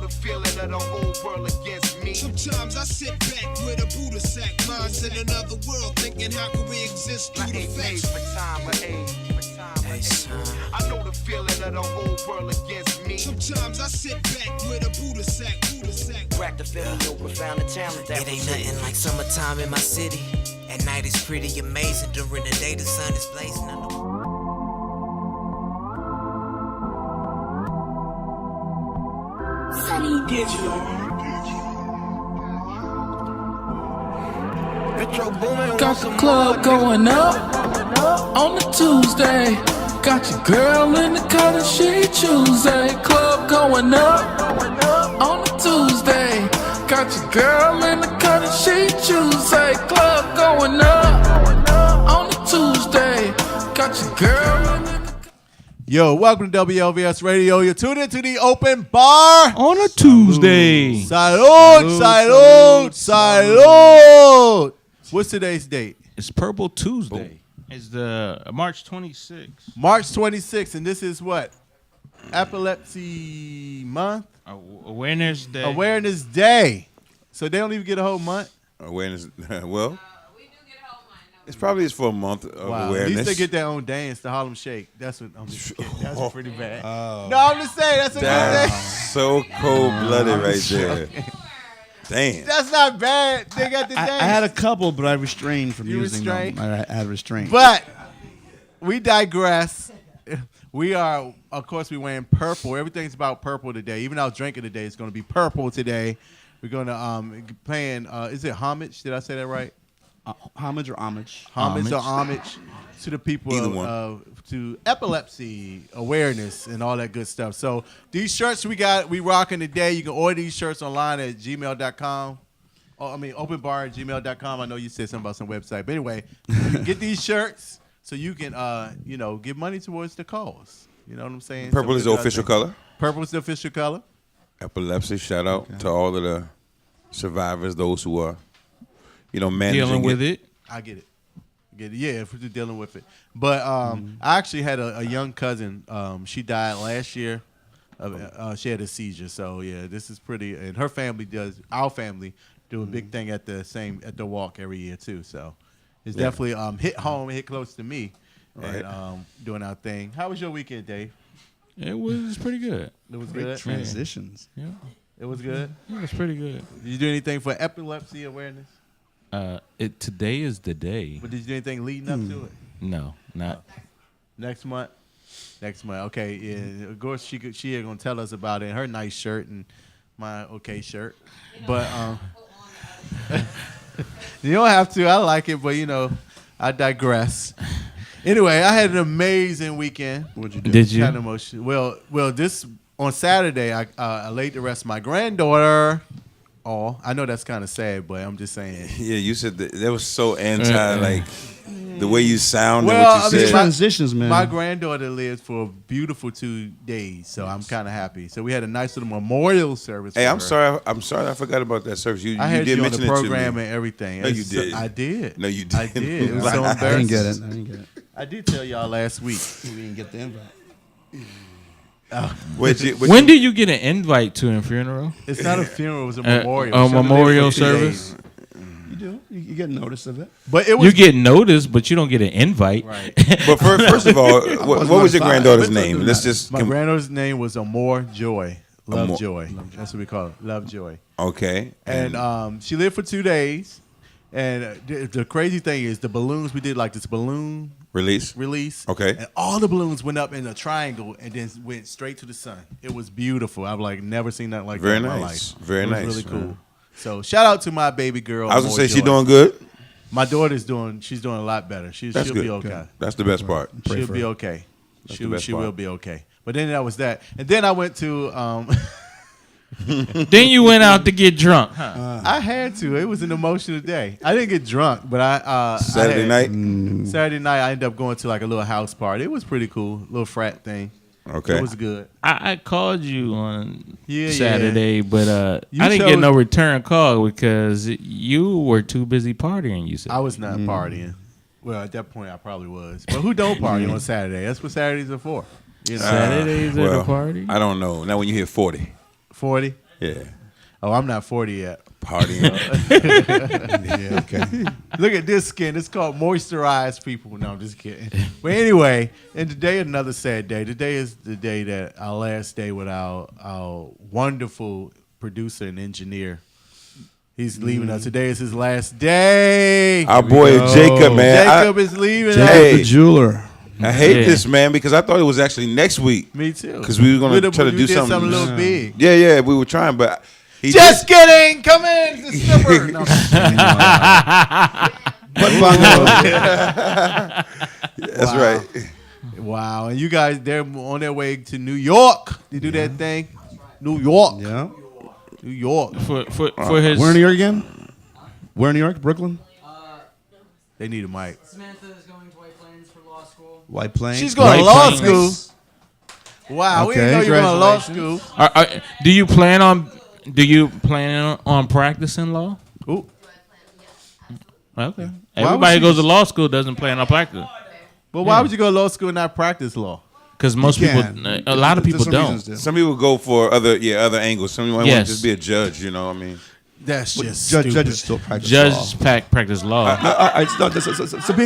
the feeling of the whole world against me. Sometimes I sit back with a Buddha sack, minds in another world, thinking how can we exist through the facts. I know the feeling of the whole world against me. Sometimes I sit back with a Buddha sack. Crack the feeling, no profound talent. It ain't nothing like summertime in my city. At night it's pretty amazing. During the day the sun is blazing. Sunny Digital. Got the club going up on a Tuesday. Got your girl in the cut and she Tuesday. Club going up on a Tuesday. Got your girl in the cut and she Tuesday. Club going up on a Tuesday. Got your girl in the. Yo, welcome to WLVS Radio. You're tuned into the open bar on a Tuesday. Salud. What's today's date? It's Purple Tuesday. It's the March 26th. March 26th, and this is what? Epilepsy Month? Awareness Day. Awareness Day. So they don't even get a whole month? Awareness, well, We do get a whole month. it's probably for a month of awareness. At least they get their own dance, the Harlem Shake. That's what I'm just kidding. That's pretty bad. No, I'm just saying, that's a good That's thing. so cold-blooded right there. Damn. That's not bad. They got the dance. I had a couple, but I refrained from You using restrained? them. I had restraint. But we digress. We are, of course, we're wearing purple. Everything's about purple today. Even our drinking today is going to be purple today. We're going to playing. Is it homage? Did I say that right? Homage or homage? Homage or homage to the people Either one. to epilepsy awareness and all that good stuff. So these shirts we rocking today. You can order these shirts online at gmail.com. openbar@gmail.com. I know you said something about some website, but anyway, you can get these shirts so you can give money towards the cause. You know what I'm saying? Purple So is the official color. Purple is the official color. Epilepsy, shout out to all of the survivors, those who are, managing Dealing with it. I get it. Yeah, if we're dealing with it. But I actually had a young cousin. She died last year. She had a seizure. So yeah, this is pretty. And our family do a big thing at the walk every year too. So it's definitely hit home, hit close to me, Right. and doing our thing. How was your weekend, Dave? It was pretty good. It was Great good. transitions. Yeah, It was good. it was pretty good. Did you do anything for epilepsy awareness? Today is the day. But did you do anything leading up to it? No, not. Next month. Okay. Yeah. Of course, she gonna tell us about it. Her nice shirt and my okay shirt. But you don't have to. I like it, but I digress. Anyway, I had an amazing weekend. What'd you do? Did you? Kind of emotional. Well, this on Saturday, I laid to rest my granddaughter. Oh, I know that's kind of sad, but I'm just saying. Yeah, you said that was so anti, like the way you sounded, Well, what I you mean, said. Transitions, man. My granddaughter lived for a beautiful 2 days, so I'm kind of happy. So we had a nice little memorial service. Hey, for I'm her. sorry. I'm sorry. I forgot about that service. You I had did you on mention the it program to me. and everything. No, you did. I did. No, you I didn't. did. It was so I embarrassing. didn't get it. I did tell y'all last week. We didn't get the invite. When did you get an invite to a funeral? It's not a funeral. It was a memorial. A She lived memorial for 2 days. service. You do. You get notice of it. But it was You get notice, but you don't get an invite. right. But first of all, what was your granddaughter's name? Let's just. My granddaughter's name was Amore Joy. Love Amor- Joy. That's what we call it. Love Joy. Okay. And she lived for 2 days. And the crazy thing is the balloons, we did like this balloon release. Okay. And all the balloons went up in a triangle and then went straight to the sun. It was beautiful. I've never seen that like Very that in my nice. life. Very it was nice. really cool. So shout out to my baby girl. I was gonna Amore say she Joy. doing good. My daughter's she's doing a lot better. She'll Good. be okay. That's the best part. She'll be okay. the She best will part. be okay. But then that was that. And then I went to Then you went out to get drunk, huh? I had to. It was an emotional day. I didn't get drunk, but Saturday night. Saturday night, I ended up going to like a little house party. It was pretty cool, little frat thing. Okay. It was good. I called you on Yeah, Saturday, but You I didn't chose- get no return call because you were too busy partying. You said I was not partying. Well, at that point, I probably was. But who don't party on Saturday? That's what Saturdays are for. You know, Saturdays at well, a party. I don't know. Now when you hit 40. 40. Yeah. Oh, I'm not 40 yet. Partying. Yeah, okay. Look at this skin. It's called moisturized, people. No, I'm just kidding. But anyway, and today is another sad day. Today is the day that our last day with our wonderful producer and engineer. He's leaving us. Today is his last day. Our boy Jacob, man. Jacob is leaving Jacob us. Hey. the jeweler. I hate Yeah. this, man, because I thought it was actually next week. Me too. Because we were going to try to We do did something. a little big. Yeah, we were trying, but he Just kidding. Come in. The stripper. No. That's right. Wow. And you guys, they're on their way to New York to do that thing. New York. Yeah. New York. For his. Where in New York again? Where in New York? Brooklyn? They need a mic. Samantha is going to White Plains for law school. White Plains. She's going to White law Plains. school. Wow. We Okay, didn't know you were going to law school. Do you plan on practicing law? Ooh. Okay. would Everybody she- goes to law school doesn't plan on practicing. But why would you go to law school and not practice law? Because most You people, can. a lot of There's people some don't. reasons to. Some people go for other angles. Some people want Yes. to just be a judge, you know what I mean? That's just Judges still practice Judges law. practice law.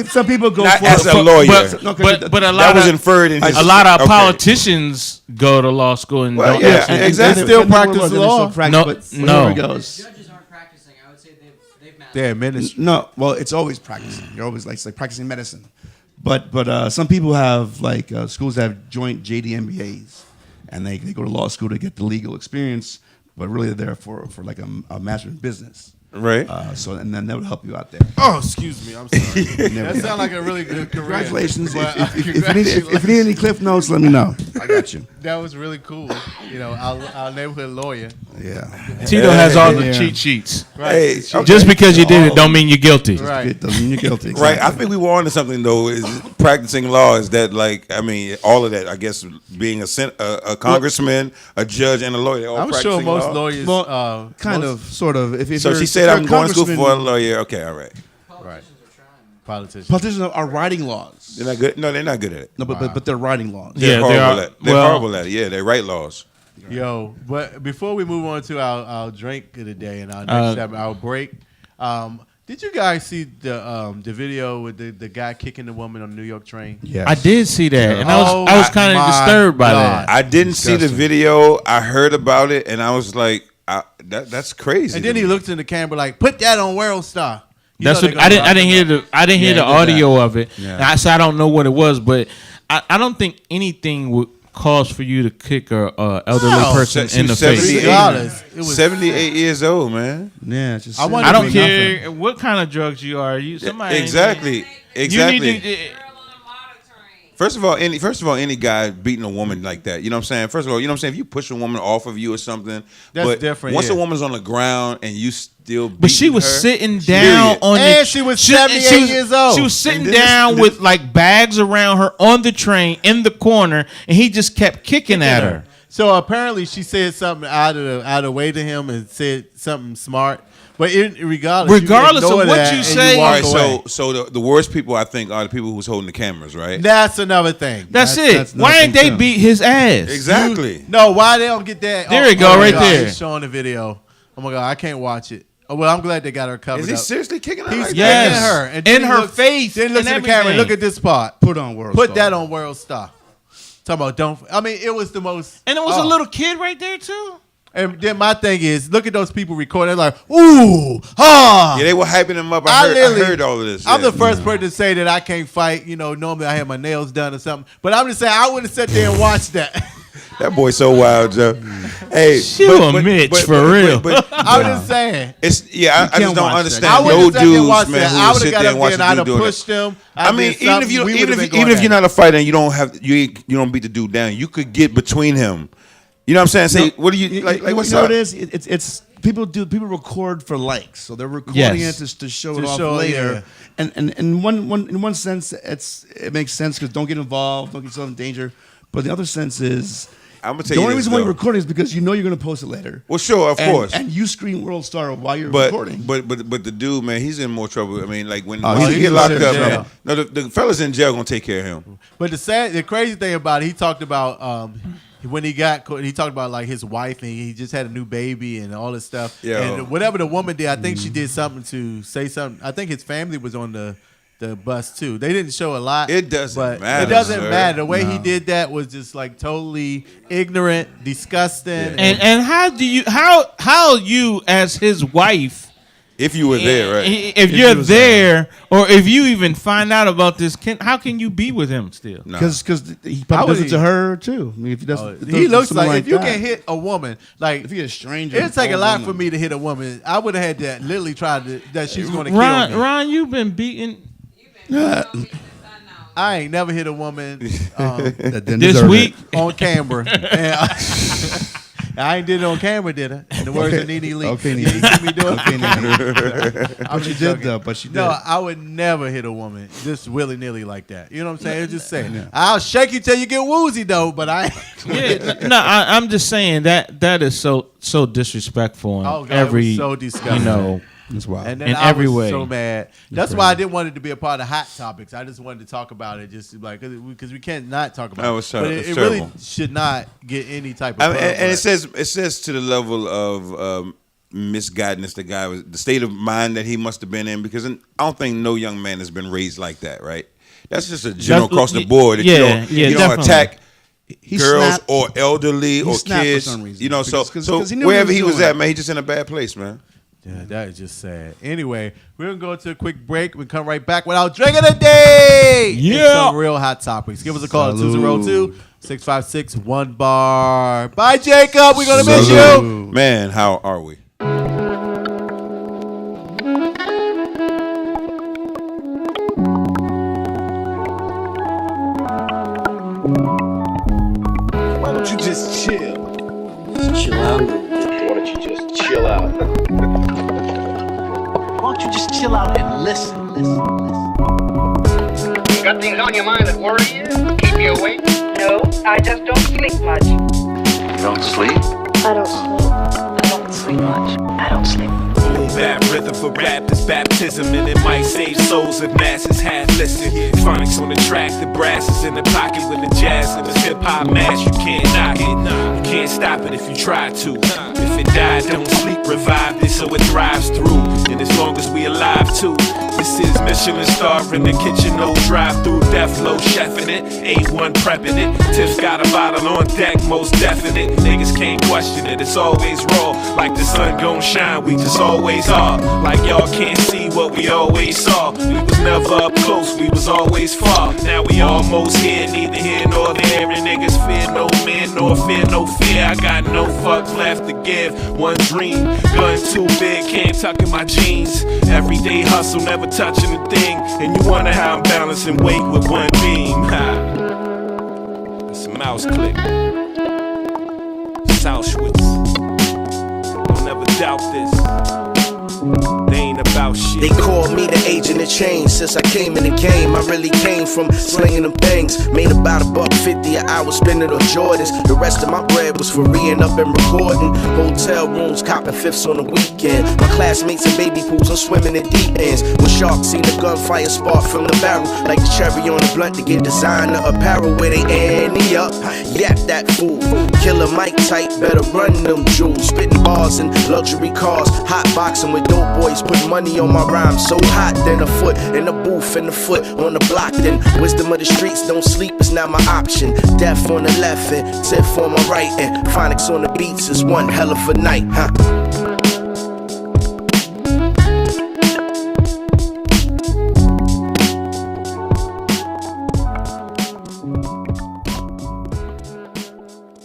Some people go Not for as a lawyer. But a lot That was of inferred in his... a lot of Okay. politicians go to law school and Well, don't yeah, actually. exactly. Still practice law? No, no. Goes. Judges aren't practicing. I would say they've mastered. They're ministry. No, well, it's always practicing. You're always like, it's like practicing medicine. But some people have like schools that have joint JD MBAs, and they go to law school to get the legal experience, but really they're there for like a master in business. Right. And then that would help you out there. Oh, excuse me. I'm sorry. that sounds like a really good career. Congratulations. But, If you need any cliff notes, let me know. I got you. that was really cool. You know, our neighborhood lawyer. Yeah. Tito has all the Yeah. cheat sheets. Hey, okay. Just because you did it don't mean you're guilty. Right. It doesn't mean you're guilty. Right, I Exactly. think we were on to something though. Is practicing law is that like I mean all of that. I guess being a congressman, a judge, and a lawyer. They're all I'm sure practicing most law. lawyers. Well, kind most- of, sort of. If So you're- she if said you're a I'm going to school congressman- for a lawyer. Okay, all right. Right. Politicians. Politicians are writing laws. They're not good. No, they're not good at it. No, but they're writing laws. Yeah, They're horrible they are. at it. They're Well- horrible at it. Yeah, they write laws. Yo, but before we move on to our drink of the day and our next our break, did you guys see the video with the guy kicking the woman on the New York train? Yes. I did see that, and I Oh was kind of my disturbed by God. that. I didn't see the Disgusting. video. I heard about it, and I was like, that's crazy. And then he looked in the camera like, "Put that on World Star." You That's know what they're I gonna didn't hear the rock hear the he did audio of it. Yeah. So I don't know what it was, but I don't think anything would cause for you to kick a elderly No. person She in the was face. 78. Regardless, it was 78 years old, man. Yeah, it's just I wonder I don't Nothing. care what kind of drugs you are. You somebody Exactly. You Exactly. need to, First of all, any guy beating a woman like that, you know what I'm saying? First of all, you know what I'm saying? If you push a woman off of you or something, That's but different, Once yeah. a woman's on the ground and you still, but she beating was her, sitting down period. on And the. she was 78 years old. She was sitting And this- down this- with like bags around her on the train in the corner, and he just kept kicking at her. So apparently she said something out of the way to him and said something smart. But regardless Regardless you ignore of what that you and say- All walk right, away. so the worst people I think are the people who's holding the cameras, right? That's another thing. That's That's it. Why nothing ain't they too. beat his ass? Exactly. No, why they don't get that? There you go, my right God, there. He's showing the video. Oh my God, I can't watch it. Oh, well, I'm glad they got her covered Is he up. seriously kicking her? He's like kicking Yes. that? her. And In then he her looks- face Then looks and at the camera. everything. Look at this part. put on World Put Star. that on World Star. Talking about don't. I mean, it was the most. And it was oh. a little kid right there too. And then my thing is, look at those people recording. They're like, ooh, ah. Yeah, they were hyping him up. I heard all of this. I'm yeah. the first person to say that I can't fight. You know, normally I have my nails done or something. But I'm just saying, I wouldn't sit there and watch that. That boy's so wild, Joe. Hey, You a Mitch, for real. I'm just saying. It's I just can't don't watch that. understand I no wouldn't sit there and watch dudes, man, that. who I would would sit have got there up and there watch and the I'd dude have doing pushed that. him. I mean, even if you're not a fighter and you don't beat the dude down, you could get between him. You know what I'm saying? Say, what do you like? What's you know up? what it is? It's people record for likes, so they're recording Yes. it to show To it off show, later. And in one sense, it makes sense because don't get involved, don't get yourself in danger. But the other sense is I'm gonna tell the you only this, reason why though. you're recording is because you know you're going to post it later. Well, sure, of course. And you scream World Star while you're But recording. but the dude, man, he's in more trouble. I mean, like when Oh, he he's get locked in up, jail. man. No, the fellas in jail gonna take care of him. But the crazy thing about it, he talked about when he talked about like his wife and he just had a new baby and all this stuff. Yeah. And whatever the woman did, I think she did something to say something. I think his family was on the bus too. They didn't show a lot. It doesn't matter. It doesn't sir. matter. The way he did that was just like totally ignorant, disgusting. And how you as his wife, if you were there, right? If you're there, or if you even find out about this, how can you be with him still? Because he probably does it to her too. I mean, if he does, he looks something like if you that. can hit a woman, like if you're a stranger, it'd take a old lot woman. for me to hit a woman. I would have had to literally try that she's going to kill me. Ron, you've been beaten. I ain't never hit a woman this week on camera. I ain't did it on camera, did I? In the words of Nene Lee. Okay, You Nene. see me do it? Okay, Nene. I'm But she just did joking. though. But she did. No, I would never hit a woman just willy nilly like that. You know what I'm saying? It's just saying. I'll shake you till you get woozy though, but I. I'm just saying that is so disrespectful. Oh God, every it was so disgusting. You know, That's wild. And then in I every was way. so mad. That's why I didn't want it to be a part of Hot Topics. I just wanted to talk about it, just like because we can't not talk about That it. was But it's it really terrible. should not get any type of. I mean, pub, and but- it says to the level of misguidance the state of mind that he must have been in, because I don't think no young man has been raised like that, right? That's just a general across the board. That you don't definitely. attack He girls snapped. or elderly He or snapped for kids. some reason. You know, so Because he knew wherever what he he was doing. at, man, he just in a bad place, man. Yeah, that is just sad. Anyway, we're going to go to a quick break. We come right back with our drink of the day. Yeah. And some real hot topics. Give us a call at 202-656-1BAR. Bye, Jacob. We're going to miss you. Man, how are we? Why don't you just chill? Chill out. Why don't you just chill out? Why don't you just chill out and listen? Got things on your mind that worry you? Keep you awake? No, I just don't sleep much. You don't sleep? I don't sleep. I don't sleep much. I don't sleep. Boom bap rhythm for rap is baptism, and it might save souls if masses had listened. Phonics on the track, the brass is in the pocket with the jazz and this hip hop mash. You can't knock it, you can't stop it if you try to. If it died, don't sleep, revive it so it thrives through. And as long as we alive too, this is Michelin star in the kitchen, no drive through. Death low chefing it, A1 prepping it. Tiff's got a bottle on deck, most definite. Niggas can't question it, it's always raw. Like the sun gon' shine, we just always are. Like y'all can't see what we always saw. We was never up close, we was always far. Now we almost here, neither here nor there. And niggas fear no man, nor fear no fear. I got no fuck left to give. One dream, gun too big, can't tuck in my jeans. Everyday hustle, never touching a thing. And you wonder how I'm balancing weight with one beam. Ha. It's a mouse click. It's Auschwitz. Don't ever doubt this. They ain't about shit. They call me the agent of change. Since I came in the game, I really came from slinging them things. Made about $150 an hour spending on Jordans. The rest of my bread was for reading up and recording. Hotel rooms, copping fifths on the weekend. My classmates in baby pools, I'm swimming in deep ends. When sharks seen the gunfire spark from the barrel, like the cherry on the blunt to get designer apparel where they ante up. Yap that fool. Killer Mike type, better run them jewels. Spitting bars in luxury cars. Hot boxing with dope boys. Put money on my rhymes. So hot, then a foot in the booth and a foot on the block. Then wisdom of the streets, don't sleep is not my option. Death on the left and Tiff on my right. And phonics on the beats is one hell of a night, huh?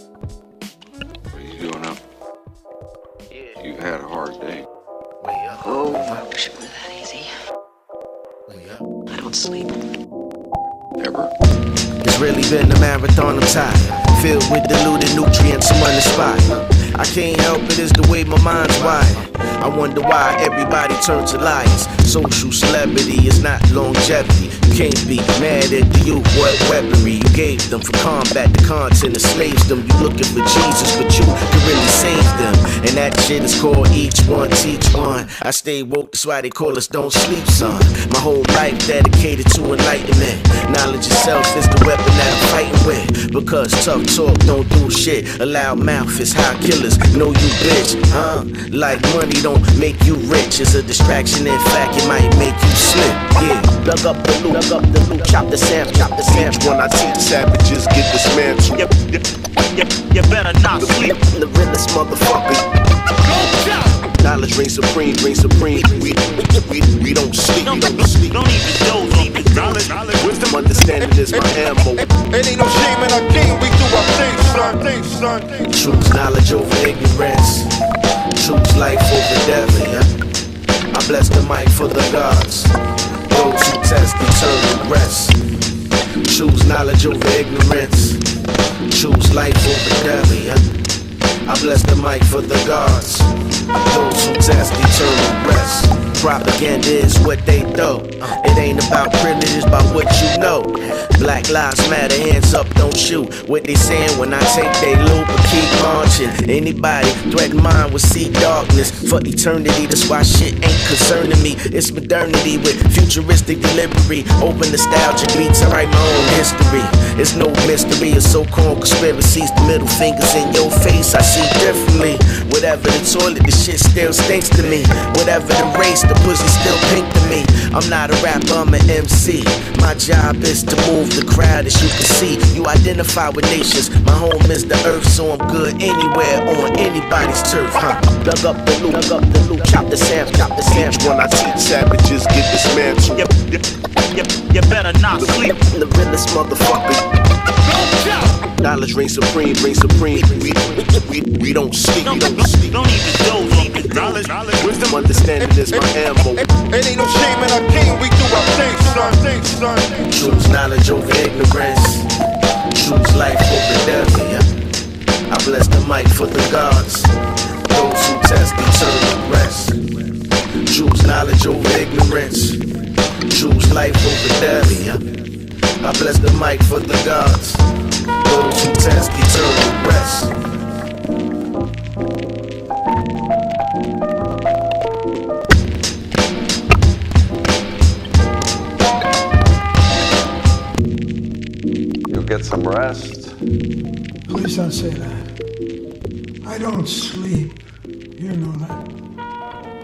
What are you doing up? You've had a hard day. Oh, I wish it were that easy. I don't sleep. Ever? It's really been a marathon of time, filled with diluted nutrients, I'm on the spot. I can't help it, it's the way my mind's wired. I wonder why everybody turns to liars. Social celebrity is not longevity. can't be mad at the youth. What weaponry you gave them for combat the content enslaves them. You looking for Jesus, but you can really save them. And that shit is called each one, teach one. I stay woke, that's why they call us don't sleep, son. My whole life dedicated to enlightenment. Knowledge itself is the weapon that I'm fighting with. Because tough talk don't do shit. A loud mouth is how killers know you bitch, huh? Like money don't make you rich. It's a distraction, in fact, it might make you slip. Yeah, plug up the loop, chop the sam. When I teach savages get dismantled. You better not sleep. The realest motherfucker. Knowledge reigns supreme. We don't sleep. Don't even doze. Knowledge, wisdom, understanding is my ammo. It ain't no shame in our game. We do our things, son. Choose knowledge over ignorance. Choose life over death. Yeah. I bless the mic for the gods. Those who test eternal rest. Choose knowledge over ignorance. Choose life over death. Yeah. I bless the mic for the gods. Those who test eternal rest. Propaganda is what they throw. It ain't about privilege, it's about what you know. Black lives matter, hands up, don't shoot. What they saying when I take they loop and keep marching. Anybody threaten mine will see darkness for eternity. That's why shit ain't concerning me. It's modernity with futuristic delivery. Open nostalgia beats, I write my own history. It's no mystery, it's so-called conspiracies. The middle fingers in your face, I see differently. Whatever the toilet, the shit still stinks to me. Whatever the race, the pussy still pink to me. I'm not a rapper, I'm an MC. My job is to move the crowd, as you can see. You identify with nations. My home is the earth, so I'm good anywhere on anybody's turf, huh? Plug up the loop, chop the sam. When I teach savages get dismantled. You better not sleep. The realest motherfucker. Knowledge reigns supreme. We don't sleep. Don't even doze. Knowledge, wisdom, understanding is my ammo. It ain't no shame in our game. We do our things, son. Choose knowledge over ignorance. Choose life over death. Yeah. I bless the mic for the gods. Those who test eternal rest. Choose knowledge over ignorance. Choose life over death. Yeah. I bless the mic for the gods. Those who test eternal rest. You'll get some rest. Please don't say that. I don't sleep. You know that.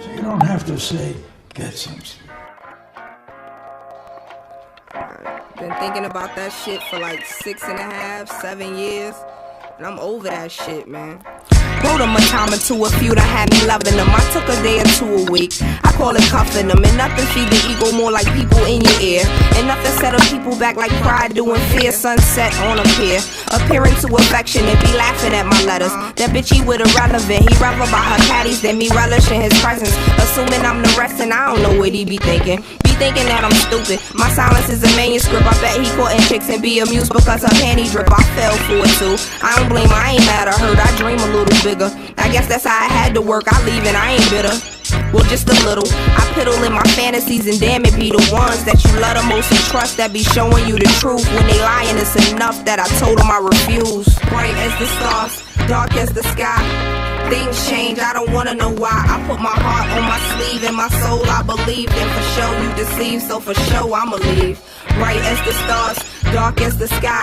So you don't have to say, get some sleep. Been thinking about that shit for like 6.5, 7 years. And I'm over that shit, man. Wrote them a time or two, a few that had me loving them. I took a day or two a week. I call it cuffing them. And nothing feed the ego more like people in your ear. And nothing set up people back like pride doing fear. Sunset on a pier. Appearing to affection and be laughing at my letters. That bitch, he with irrelevant. He revel about her caddies, then me relishing his presence. Assuming I'm the rest and I don't know what he be thinking. Thinking that I'm stupid. My silence is a manuscript. I bet he caught in chicks and be amused because her panty drip. I fell for it too. I don't blame her, I ain't mad at her. I dream a little bigger. I guess that's how I had to work. I leave and I ain't bitter. Well, just a little. I piddle in my fantasies and damn it be the ones that you love the most and trust that be showing you the truth. When they lying, it's enough that I told them I refuse. Bright as the stars, dark as the sky. Things change, I don't wanna know why. I put my heart on my sleeve and my soul I believe. And for sure you deceive, so for sure I'ma leave. Bright as the stars, dark as the sky.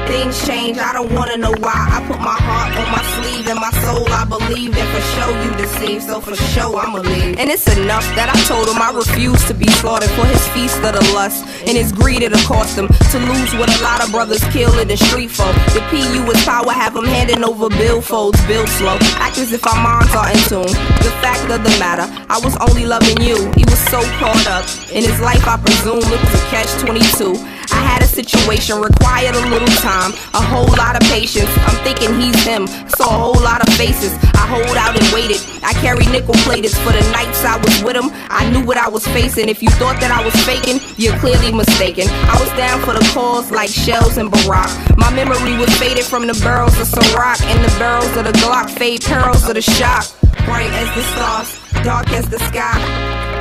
Things change, I don't wanna know why. I put my heart on my sleeve and my soul I believe. And for sure you deceive, so for sure I'ma leave. And it's enough that I told him I refuse to be slaughtered for his feast of the lust. And his greed it'll cost him to lose what a lot of brothers kill in the street for. The PU is power, have him handing over billfolds, build slow. Act as if our minds are in tune. The fact of the matter, I was only loving you. He was so caught up in his life, I presume it was a catch-22. I had a situation, required a little time, a whole lot of patience. I'm thinking he's him, saw a whole lot of faces. I hold out and waited. I carry nickel plateds for the nights I was with him. I knew what I was facing. If you thought that I was faking, you're clearly mistaken. I was down for the cause like shells and Barack. My memory was faded from the barrels of Ciroc and the barrels of the Glock. Fade perils of the shock. Bright as the stars, dark as the sky.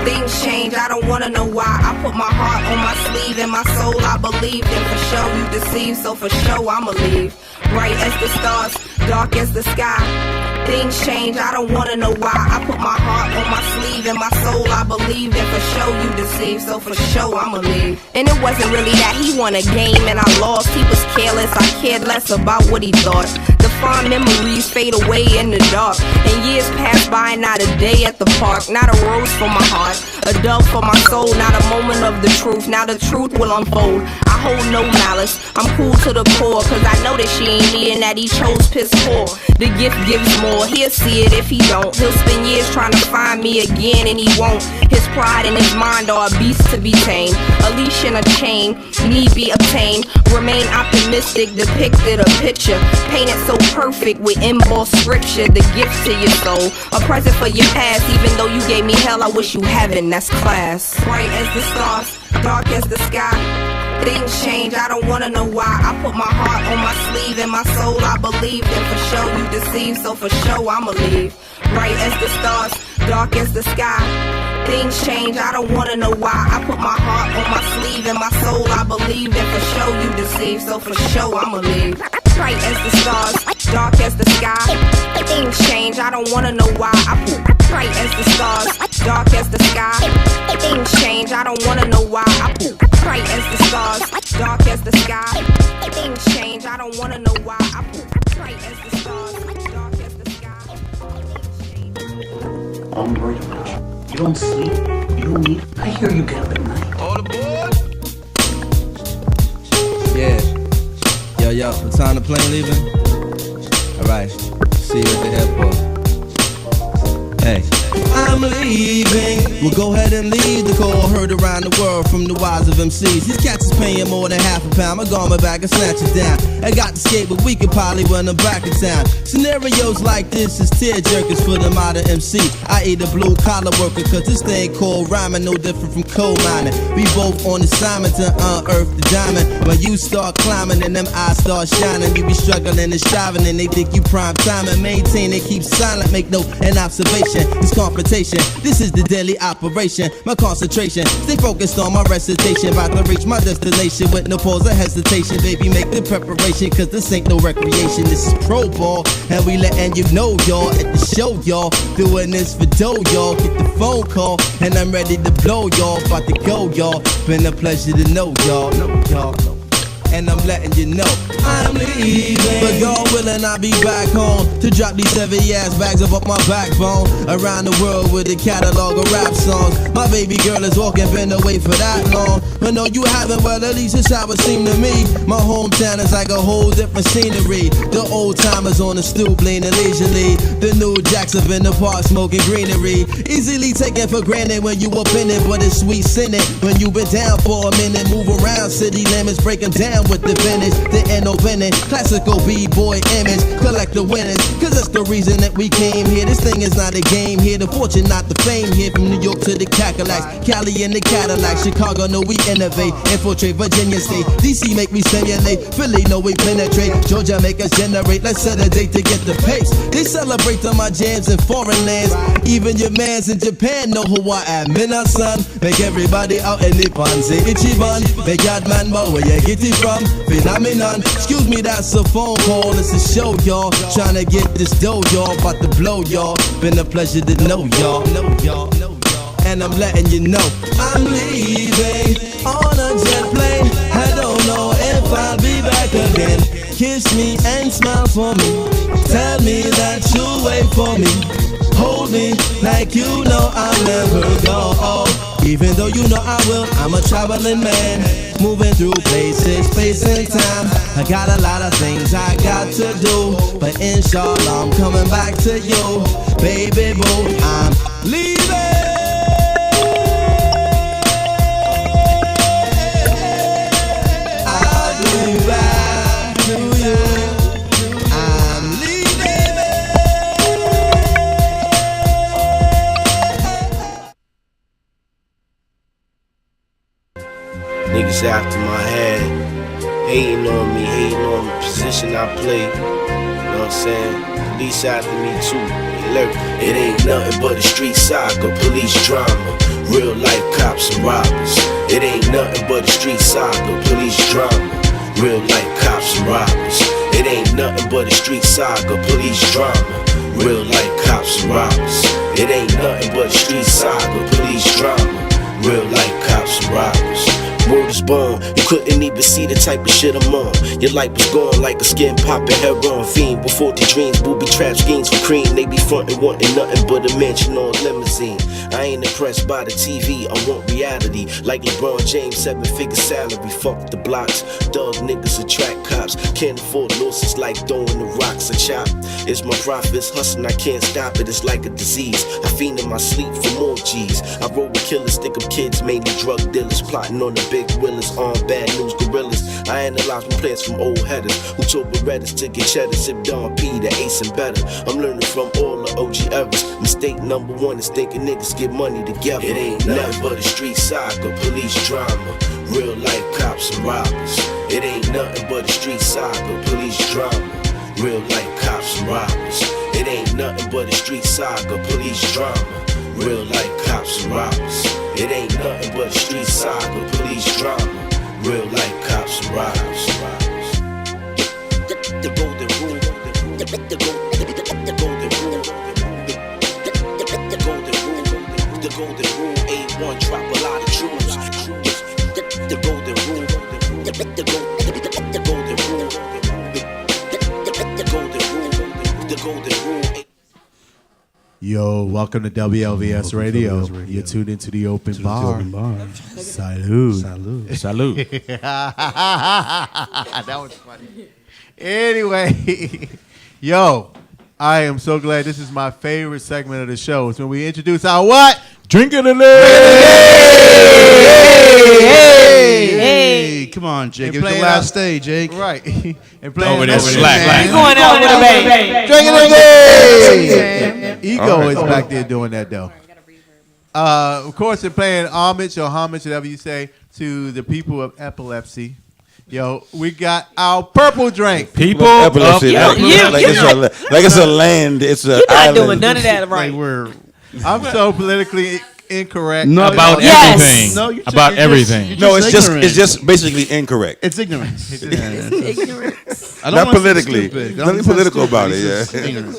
Things change, I don't wanna know why. I put my heart on my sleeve and my soul I believe. And for sure you deceive, so for sure I'ma leave. Bright as the stars, dark as the sky. Things change, I don't wanna know why. I put my heart on my sleeve and my soul I believe. And for sure you deceive, so for sure I'ma leave. And it wasn't really that he won a game and I lost. He was careless, I cared less about what he thought. The fond memories fade away in the dark. And years pass by, not a day at the park. Not a rose for my heart, a dove for my soul. Not a moment of the truth, now the truth will unfold. I hold no malice, I'm cool to the core. Cause I know that she ain't me and that he chose piss poor. The gift gives more, he'll see it if he don't. He'll spend years trying to find me again and he won't. His pride and his mind are a beast to be tamed. A leash and a chain, need be obtained. Remain optimistic, depicted a picture painted so perfect with embossed scripture. The gift to your soul, a present for your past. Even though you gave me hell, I wish you heaven, that's class. Bright as the stars, dark as the sky. Things change, I don't wanna know why. I put my heart on my sleeve and my soul I believe. And for sure you deceive, so for sure I'ma leave. Bright as the stars, dark as the sky. Things change, I don't wanna know why. I put my heart on my sleeve and my soul I believe. And for sure you deceive, so for sure I'ma leave. Bright as the stars, dark as the sky. Things change, I don't wanna know why. I put bright as the stars, dark as the sky. Things change, I don't wanna know why. I put bright as the stars, dark as the sky. Things change, I don't wanna know why. I put bright as the stars, dark as the sky. I'm worried about you. You don't sleep. You don't eat. I hear you get up at night. All aboard? Yeah. Yo, what time the plane leaving? Alright. See you at the airport. Hey. I'm leaving. Well, go ahead and leave the call heard around the world from the wise of MCs. These cats is paying more than half a pound. I got my bag and snatch it down. I got to skate, but we could probably run them back in town. Scenarios like this is tear jerkers for the modern MC. I eat a blue collar worker, cause this thing called rhyming no different from coal mining. We both on assignment to unearth the diamond. When you start climbing and them eyes start shining, you be struggling and striving and they think you prime time and maintain and keep silent, make no an observation. It's confrontation, this is the daily operation. My concentration, stay focused on my recitation. About to reach my destination with no pause or hesitation. Baby, make the preparation, cause this ain't no recreation. This is pro ball, and we letting you know, y'all, at the show, y'all. Doing this for dough, y'all. Get the phone call, and I'm ready to blow, y'all. About to go, y'all. Been a pleasure to know, y'all. And I'm letting you know I'm leaving. But God willing, I'll be back home to drop these heavy ass bags up my backbone. Around the world with a catalog of rap songs. My baby girl is walking, been away for that long. But no, you haven't, well at least it's how it seemed to me. My hometown is like a whole different scenery. The old timers on the stoop leaning leisurely. The new jacks up in the park smoking greenery. Easily taken for granted when you up in it, but it's sweet sinning when you been down for a minute. Move around city limits, break them down with the vintage, the end opening, classical b-boy image, collect the winners, cause that's the reason that we came here. This thing is not a game here, the fortune, not the fame here. From New York to the Cadillacs, Cali in the Cadillac, Chicago, know we innovate, infiltrate Virginia State, DC make me stimulate, Philly, know we penetrate, Georgia make us generate, let's set a date to get the pace. They celebrate on my jams in foreign lands, even your mans in Japan know who I am. Minna son, make everybody out in the pan, say Ichiban, make yard man, but where you get it from? Phenomenon, excuse me, that's a phone call, it's a show, y'all. Tryna get this dough, y'all, about to blow, y'all. Been a pleasure to know y'all. And I'm letting you know I'm leaving on a jet plane. I don't know if I'll be back again. Kiss me and smile for me. Tell me that you'll wait for me. Hold me like you know I'll never go. Even though you know I will, I'm a traveling man, moving through places, space and time. I got a lot of things I got to do, but inshallah I'm coming back to you, baby boo. I'm leaving. I'll be back to you. I'm leaving. Niggas after my head, hating on me, hating on the position I play. You know what I'm saying? police after me too. Look, it ain't nothing but a street saga, police drama. Real life cops and robbers. It ain't nothing but a street saga, police drama. Real life cops and robbers. It ain't nothing but a street saga, police drama. Real life cops and robbers. It ain't nothing but a street saga, police drama. Real life cops and robbers. Word is born, you couldn't even see the type of shit I'm on. Your life was gone like a skin poppin' heroin fiend. With 40 dreams, booby trap schemes for cream. They be frontin' wanting nothing but a mansion or a limousine. I ain't impressed by the TV, I want reality. Like LeBron James, 7-figure salary. Fuck the blocks, dog niggas attract cops. Can't afford losses like throwing the rocks a chop. It's my profits, hustling, I can't stop it, it's like a disease. I fiend in my sleep for more G's. I roll with killers, stick up kids, mainly drug dealers. Plotting on the big willas, on bad news gorillas. I analyze my plans from old headers who told Berettas to get cheddar, sip Don P, the ace and better. I'm learning from all the OG errors. Mistake number one is thinking niggas get money together. It ain't nothing but a street saga, police drama. Real life cops and robbers. It ain't nothing but a street saga, police drama. Real life cops and robbers. It ain't nothing but a street saga, police drama. Real life cops and robbers. It ain't nothing but a street saga, police drama. Real life cops and robbers. The golden rule. The golden rule. The golden rule. A1 drop a lot of jewels. The golden rule. The golden rule. The golden rule. Yo, welcome to WLVS Radio. You're tuned into the open bar. Salud. Salud. That was funny. Anyway, yo, I am so glad. This is my favorite segment of the show. It's when we introduce our what? Drinking the Hey, come on, Jake. Give it the last day, Jake. Right. And playing over there with slack. You going out with a bang. Drinking the Ego is back there doing that though. Of course, they're playing homage, whatever you say, to the people of epilepsy. Yo, we got our purple drink. People of epilepsy. Like it's a land. It's a You're not island. doing none of that right. I'm so politically incorrect about everything. No, about everything. No, it's just basically incorrect. It's ignorance. Ignorance. Not politically. Nothing political about it. Yeah.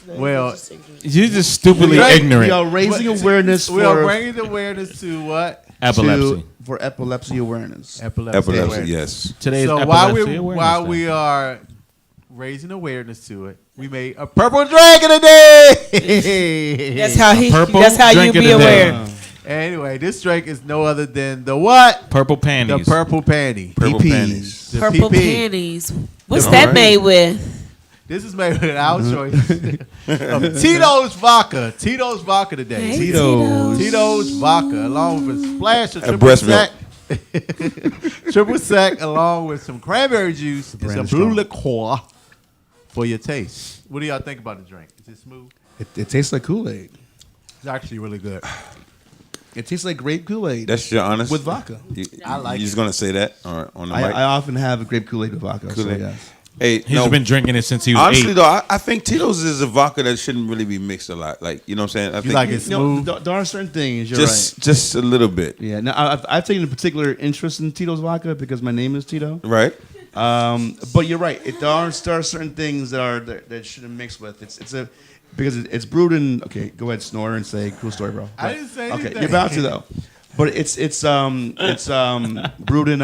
Well, you're just stupidly ignorant. We are raising awareness. We are bringing awareness to what? Epilepsy. For epilepsy awareness. Epilepsy, yes. Today's so epilepsy while we are raising awareness to it, we made a purple drink of the day. That's how you be aware. Anyway, this drink is no other than the what? Purple panties. The purple panty. Purple panties. The Purple PP. panties. What's that made with? This is made with our choice of Tito's vodka. Tito's vodka today. Hey, Tito's vodka, along with a splash of triple breast milk. sec. Triple sec, along with some cranberry juice and some blue liqueur for your taste. What do y'all think about the drink? Is it smooth? It tastes like Kool-Aid. It's actually really good. It tastes like grape Kool-Aid. That's your honest with vodka. I like. You just gonna say that on the mic? I often have a grape Kool-Aid with vodka. Kool-Aid. So yes. Hey, He's been drinking it since he was honestly 8. though, I think Tito's is a vodka that shouldn't really be mixed a lot. Like, you know what I'm saying? I think like it smooth? There are certain things. You're just a little bit. Yeah. Now I've taken a particular interest in Tito's vodka because my name is Tito. Right. But you're right. There are certain things that shouldn't mix with. Because it's brewed in. Okay, go ahead, snore and say cool story, bro. I didn't say anything. Okay, you're about to though. But it's brewed in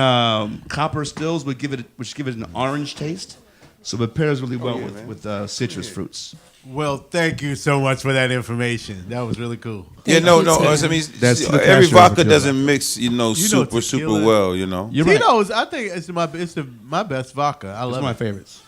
copper stills, which give it an orange taste. So it pairs really well with citrus fruits. Well, thank you so much for that information. That was really cool. Yeah, no. I mean, every vodka doesn't mix, super well. You know, Tito's. I think it's my best vodka. I love it. My favorites.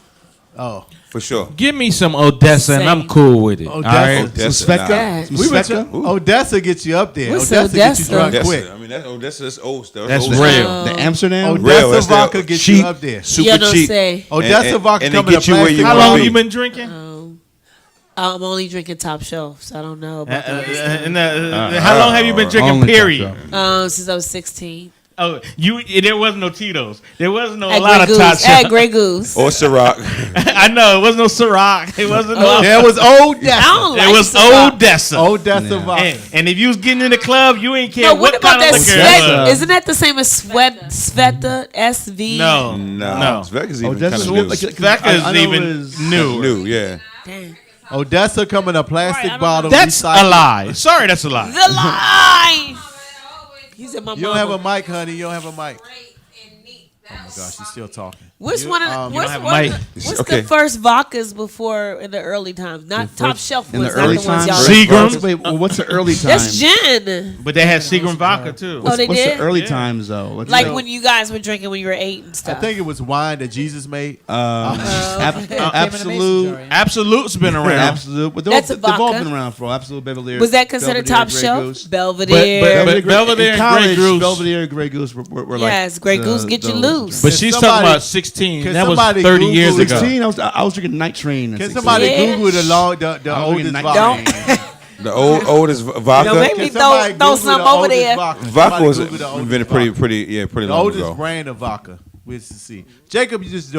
Oh, for sure. Give me some Odessa and I'm cool with it. Odessa. All right? Odessa. Odessa gets you up there. What's Odessa gets you drunk Odessa. quick. I mean, Odessa's old stuff. That's old real. stuff. The Amsterdam. Odessa vodka gets cheap, you up there. Super cheap. Odessa vodka and coming get you where you How want long to you be. been drinking? I'm only drinking top shelf, so I don't know about how long have you been drinking? Period. Since I was 16. Oh, there wasn't no Tito's. There wasn't no At a lot of Grey top Goose. shelf. At Grey Goose. Or Ciroc. I know it wasn't no Ciroc. It wasn't no. There was Odessa. I don't There like was Ciroc. Odessa. Odessa vodka. And if you was getting in the club, you ain't care No, what about kind that of liquor. Svet? Isn't that the same as Sveta SV? No. Sveka's even Odessa's kind of new. Sveka is even new. New, yeah. Damn. Odessa come in a plastic bottle. That's a recycled. lie. Sorry, that's a lie. The lie. He's in my You don't have a mic, honey. You don't have a mic. Oh my gosh, she's still talking. Which You- one? you Of, don't what's have a one mic. of the, what's Okay. the first vodkas before in the early times? Not top shelf in the ones. early Not the ones times. y'all. Seagram. Wait, well, what's the early time? That's gin. But they had Seagram vodka too. Oh, they What's did? the early times though? What's Like the- when you guys were drinking when you were 8 and I stuff. think it was wine that Jesus made. Absolute. Absolute's been around. Absolute. But That's a they've all vodka. been around for Absolute, Belvedere. Was that considered Belvedere, top Grey shelf? Goose. Belvedere. But Belvedere in and college, Grey Goose. Belvedere and Grey Goose were like. Yes, Grey Goose get you loose. But she's somebody- talking about 16. can That was somebody 30 Google years ago. 16, I was drinking Night Train. at Can 16. somebody Yeah. Google the I was drinking oldest Night vodka? Train. The oldest vodka. No, maybe Can throw somebody Google some the over oldest there. Vodka? Vodka Somebody was Google the oldest invented vodka. pretty The long oldest ago. brand of vodka. We used to see. Jacob, you just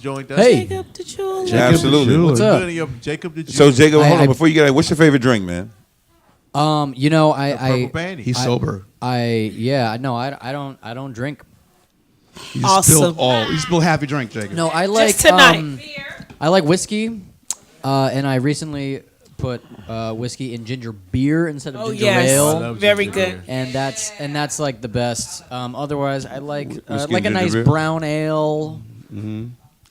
joined us. Hey. Jacob the Jeweler. Yeah, absolutely. What's up? Good in your- Jacob the So Jeweler. Jacob, hold I- on. Before you get out, what's your favorite drink, man? You know, Purple panties. He's sober. I don't drink. He Awesome. spilled all. He spilled half your drink, Jacob. No, I like tonight. I like whiskey, and I recently put whiskey in ginger beer instead of Oh ginger yes, ale, very good. and that's like the best. Otherwise, I like Whiskey like a and nice ginger beer? brown ale. Mm-hmm.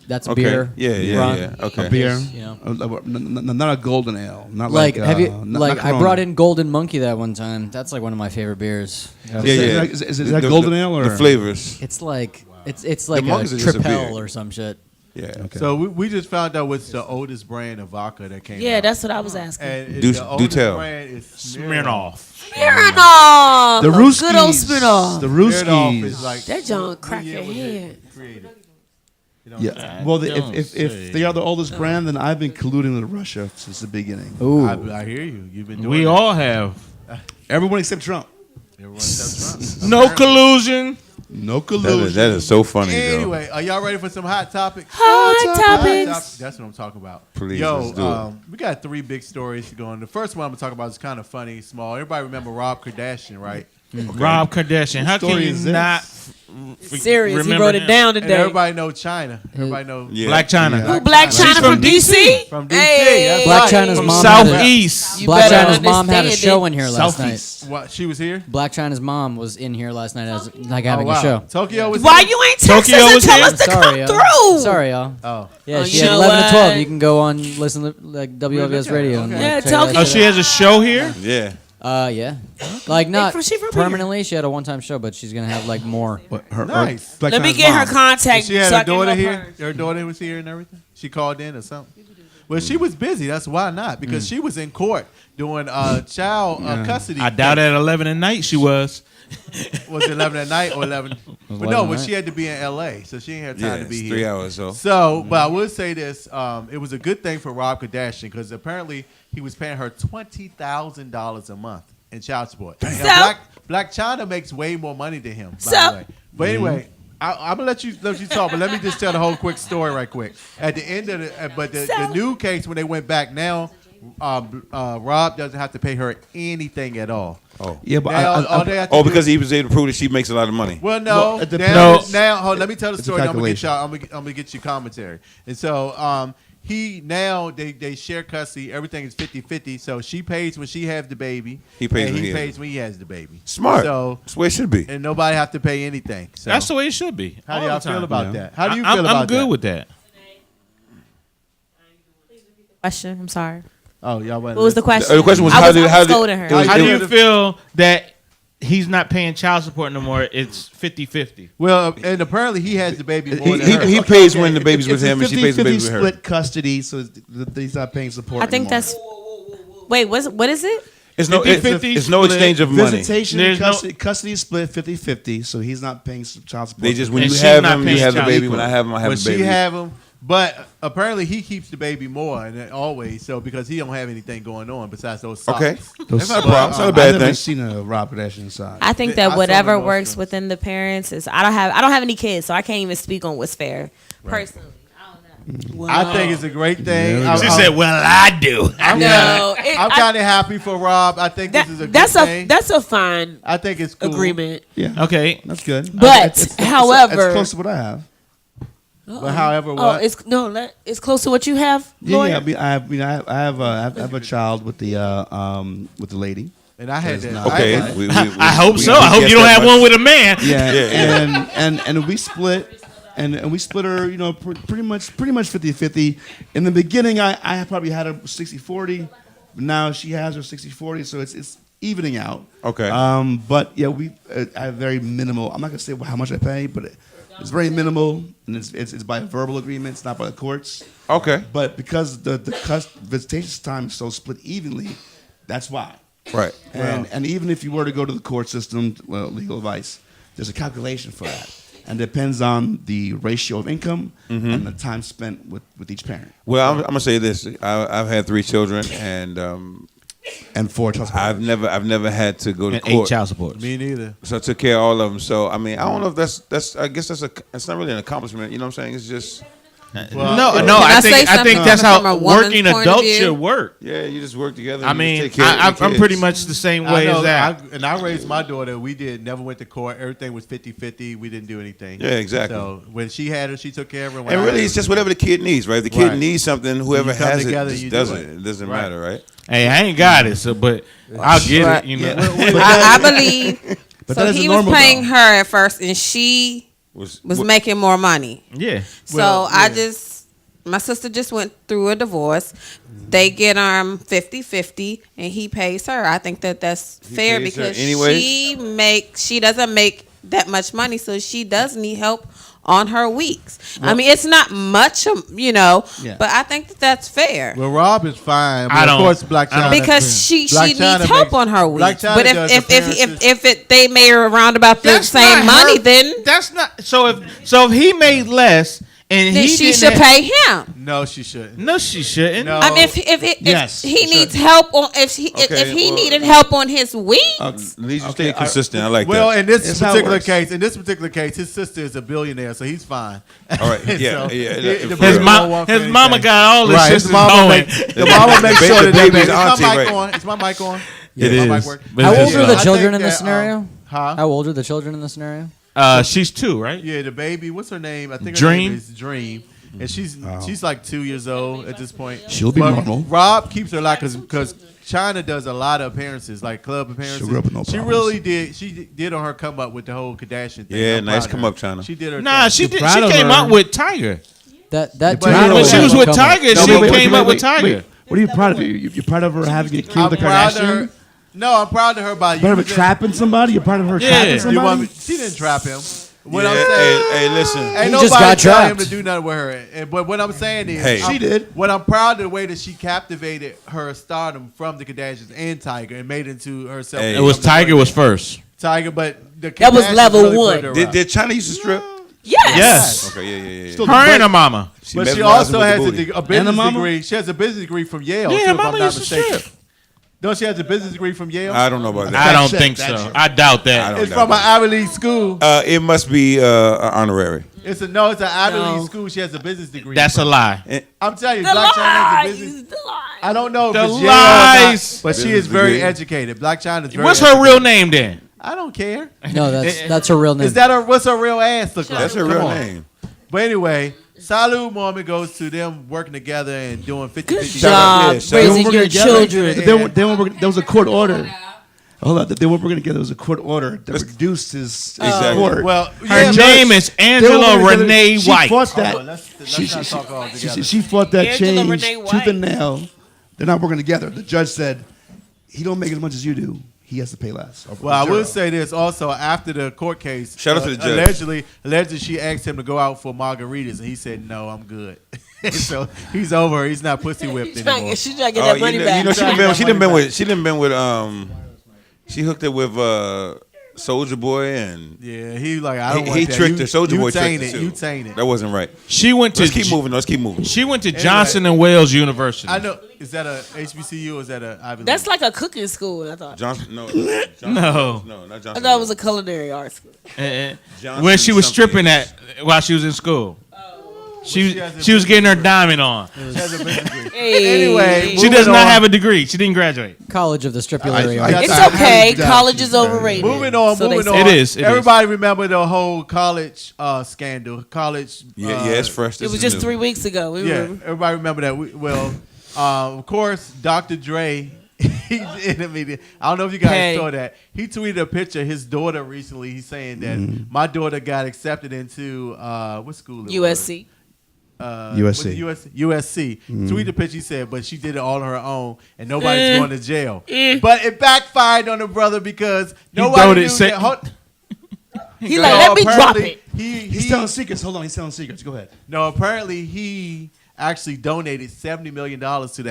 That's Okay. beer. Yeah, Rum. okay. A beer. You know. Not a golden ale. Not Like, like have you not like I Corona. brought in Golden Monkey that one time. That's like one of my favorite beers. Yeah. Is that golden ale or the flavors? It's like it's like a Monks are just a Tripel beer. or some shit. Yeah. Okay. So we just found out what's the oldest brand of vodka that came Yeah, out. that's what I was asking. And Do- the do oldest tell. brand is Smirnoff. Smirnoff. The Good old Ruskies. Smirnoff. The Smirnoff Ruskies. is like That John crack what your year was head. it created? You know, Yeah. Well, don't if say. they are the oldest brand, then I've been colluding with Russia since the beginning. Ooh, I hear you. You've been doing We that. all have. Everyone except Trump. Everyone except Trump. No collusion. No collusion. That is so funny, though. Anyway, are y'all ready for some hot topics? Hot topics. That's what I'm talking about. Please, Yo, let's do it. we got 3 big stories going. The first one I'm gonna talk about is kind of funny, small. Everybody remember Rob Kardashian, right? Rob Kardashian. How can story you is this? not Serious. He remember wrote it him? down And today. everybody know China. Everybody know Yeah. Black China. Yeah. Who, Black She's China from from DC? from DC. Hey. That's Black right. China's From mom had a- Southeast. You Black better China's mom had a understand show it. in here last Southeast. What? She was here. Black China's mom was in here last night as like Oh, having wow. a show. Tokyo was Why here? you ain't text Tokyo us and was tell here? us to Sorry, come y'all. through? Sorry, y'all. Oh. Yeah, Oh, she you had know 11 to 12. what? You can go on listen to like WLVS radio. And, Okay. like, Yeah, check Tokyo. that Oh, shit she has a show here? Yeah. out. Yeah, like not She from permanently. She had a one-time show, but she's gonna have like more. What, her, Nice. Black Let me China's get her mom. contact. She had so I her can daughter help here. her. Her daughter was here and everything. She called in or something. Well, she was busy. That's why not. Because she was in court doing child custody. I doubt at 11 at night she was. Was it 11 at night or 11? But 11 no, at but night. she had to be in L.A., so she didn't have time Yeah, to be it's here. 3 hours, so. So, but I will say this: it was a good thing for Rob Kardashian because apparently he was paying her $20,000 a month in child support. Now, Black China makes way more money than him, by the way. But anyway, I'm gonna let you talk. But let me just tell the whole quick story right quick. At the end of the new case when they went back now, Rob doesn't have to pay her anything at all. Oh. Yeah, but Now, all they have to do because he was able to prove that she makes a lot of money. well, no. it Now, depends. now let me tell the It's a story. Then I'm gonna get calculation. y'all. I'm gonna get you commentary. And so, they share custody. Everything is 50-50. So she pays when she has the baby. He pays and when he he has pays when he has the baby. Smart. So That's the way it should be. and nobody have to pay anything. So That's the way it should be. how do all y'all the time. feel about Yeah. that? How do you I'm, feel about I'm good that? with that. Question. I'm sorry. Oh, y'all wasn't What was the listening. question? The question was I how was did scolding her. How do you Yeah. feel that he's not paying child support no more? It's 50-50. Well, and apparently he has the baby more than her. He pays when the baby's with It's a him and she pays the 50-50 baby with her. split custody, so he's not paying support I think anymore. that's. Wait, what is it? It's no, 50-50 it's no exchange of money. Visitation There's and no- custody is split 50-50, so he's not paying some child support. They just when And you she's have not him, you paying have the child baby. support. When I have him, I have When the she baby. have him, But apparently he keeps the baby more and always so because he don't have anything going on besides those socks. Okay. That's not a problem. It's not a bad I've never thing. seen a Rob Kardashian side. I think that whatever works within the parents is. I don't have any kids, so I can't even speak on what's fair personally. I think it's a great thing. She said, "Well, I do." I'm kind of happy for Rob. I think this is a good thing. That's a fine. I think it's cool. agreement. Yeah. Okay. That's good. But however, it's close to what I have. But however, what? It's close to what you have. Yeah, I have a child with the lady. And I had that. Okay. I hope so. I hope you don't have one with a man. Yeah. And we split. And we split her, pretty much 50-50. In the beginning, I probably had her 60-40. Now she has her 60-40, so it's evening out. Okay. But yeah, I have very minimal. I'm not gonna say how much I pay, but it's very minimal, and it's by a verbal agreement. It's not by the courts. Okay. But because the visitation time is so split evenly, that's why. Right. And even if you were to go to the court system, legal advice, there's a calculation for that. And depends on the ratio of income and the time spent with each parent. Well, I'm gonna say this: I've had 3 children and 4 child support. I've never had to go to And court. 8 child supports. Me neither. So I took care of all of them. So I mean, I don't know if that's. I guess it's not really an accomplishment. You know what I'm saying? It's just. No. I think that's how working adults should work. Yeah, you just work together. I mean, I'm pretty much the same way as that. I raised my daughter. We never went to court. Everything was 50-50. We didn't do anything. Yeah, exactly. So when she had her, she took care of her. And really, it's just whatever the kid needs, right? If the kid needs something, whoever has together, it just you does do it. It doesn't matter, right? Hey, I ain't got it, but I'll get it. You know, I believe. But So that is he a was normal paying though. her at first, and she was making more money. Yeah. So my sister just went through a divorce. They get 50-50, and he pays her. I think that's fair pays her because anyway? she doesn't make that much money, so she does need help on her weeks. I mean, it's not much, but I think that's fair. Well, Rob is fine. But I of don't- course, Black China Because she Black needs China help makes- on her Black weeks. China But does the parents' if they made around about the That's same not money, her- then that's not. So if he made less and then he she didn't should have- pay him. No, she shouldn't. No, she shouldn't. No. I mean, if Yes, he sure. needs help on if he well- needed help on his week, At least you stay consistent. I like Well, that. in this It's how it particular case, his sister is a billionaire, so he's fine. All right. Yeah. So, yeah. the For baby real. won't want for His mama anything. got all this Right, shit his mama going. the mama makes The sure that baby's baby. Is auntie, my mic right. on? Is my mic on? It Yeah, my is. mic work. But How it's old just- are the I children think in this that, scenario? Huh? How old are the children in this scenario? She's 2, right? Yeah, the baby. What's her name? I think her Dream? name is Dream. And she's like 2 years old at this point. She'll be But normal. Rob keeps her like because China does a lot of appearances, like club appearances. She'll grow up with no She problems. really did. She did on her come up with the whole Kardashian thing. Yeah, I'm nice proud come of her. up, China. She did her. Nah, thing. she did. She proud of came her. out with Tiger. That But tomato when she was with come Tiger, up. she came out with Tiger. What are you proud of? You're proud of her having a kid I'm with a proud of her. Kardashian? No, I'm proud of her by Proud of her using- trapping somebody? You're proud of her Yeah. trapping You You somebody? want me- She didn't trap him. What I'm Yeah, saying. hey, listen. Ain't He nobody just got tell him trapped. to do nothing with her. But what I'm saying is, Hey. She did. What I'm proud of the way that she captivated her stardom from the Kardashians and Tiger and made it into herself. Hey. It was Tiger was first. Tiger, but the That was Kardashians level really one. put her Did, up. did China used to strip? Yes. Okay. Yeah. Still- Her and her mama. But she mesmerized also with the has booty. a business mama? degree. She has a business degree from Yale. Yeah, too, her if mama I'm not used to mistaken. strip. Don't she have a business degree from Yale? I don't know about that. I don't check, think fact so. check. I doubt that. I don't It's know from an about Ivy League school. It must be honorary. It's an Ivy No. League school. She has a business degree. That's a from. lie. I'm telling you, the Black China has a lies, business. the lies. I don't know if The it's Yale or not, lies. but she Business is very degree. educated. Black China's very What's her educated. real name then? I don't care. No, that's her real name. Is that her? What's her real ass look like? That's her Come real on. name. But anyway, Salud moment goes to them working together and doing 50-50. Good Shout out, job yeah, shout out. raising They your were together. children. But they weren't working- there was a court order. Hold on, they weren't working together. There was a court order that reduced his Exactly. court. Well, Her yeah, name is They Angela weren't working together. Renee She White. fought that. Hold on, let's not talk all together. She fought that Angela change Renee tooth White. and nail. They're not working together. The judge said, he don't make as much as you do. He has to pay less. Well, I Zero. will say this also after the court case. Shout out to the judge. Allegedly, she asked him to go out for margaritas, and he said, "No, I'm good." So he's over her. He's not pussy whipped anymore. She's trying to get that money back. You know, she done been with. She hooked it with Soldier Boy and Yeah, he like I don't he, want he that. tricked You- her. Soldier you Boy tricked taint her it. too. You taint it. That wasn't right. She went to. Let's keep moving. Let's keep moving. She went to Anyway. Johnson and Wales University. I know. Is that a HBCU or is that a Ivy League? That's like a cooking school. I thought. Johnson, no, No. not I Johnson. thought it was a culinary arts school. Johnson When she was something. stripping at while she was in school. She has a she was getting her diamond on. She has a business degree. Hey. Anyway, She moving does not on. have a degree. She didn't graduate. College of the Stripulary I- Arts. It's okay. College is overrated. Moving on, So they moving say. on. It is. Everybody remember the whole college scandal. College. Yeah, it's fresh. It This was is just new. 3 weeks ago. We Yeah, remember. everybody remember that. Of course, Dr. Dre. He's in the media. I don't know if you guys Hey. saw that. He tweeted a picture of his daughter recently. He's saying that my daughter got accepted into what school? It USC. was it USC. Tweeted a picture. He said, but she did it all on her own, and nobody's going to jail. But it backfired on the brother because nobody knew that. He like, let me drop apparently it. He's telling secrets. Hold on, he's telling secrets. Go ahead. No, apparently he actually donated $70 million to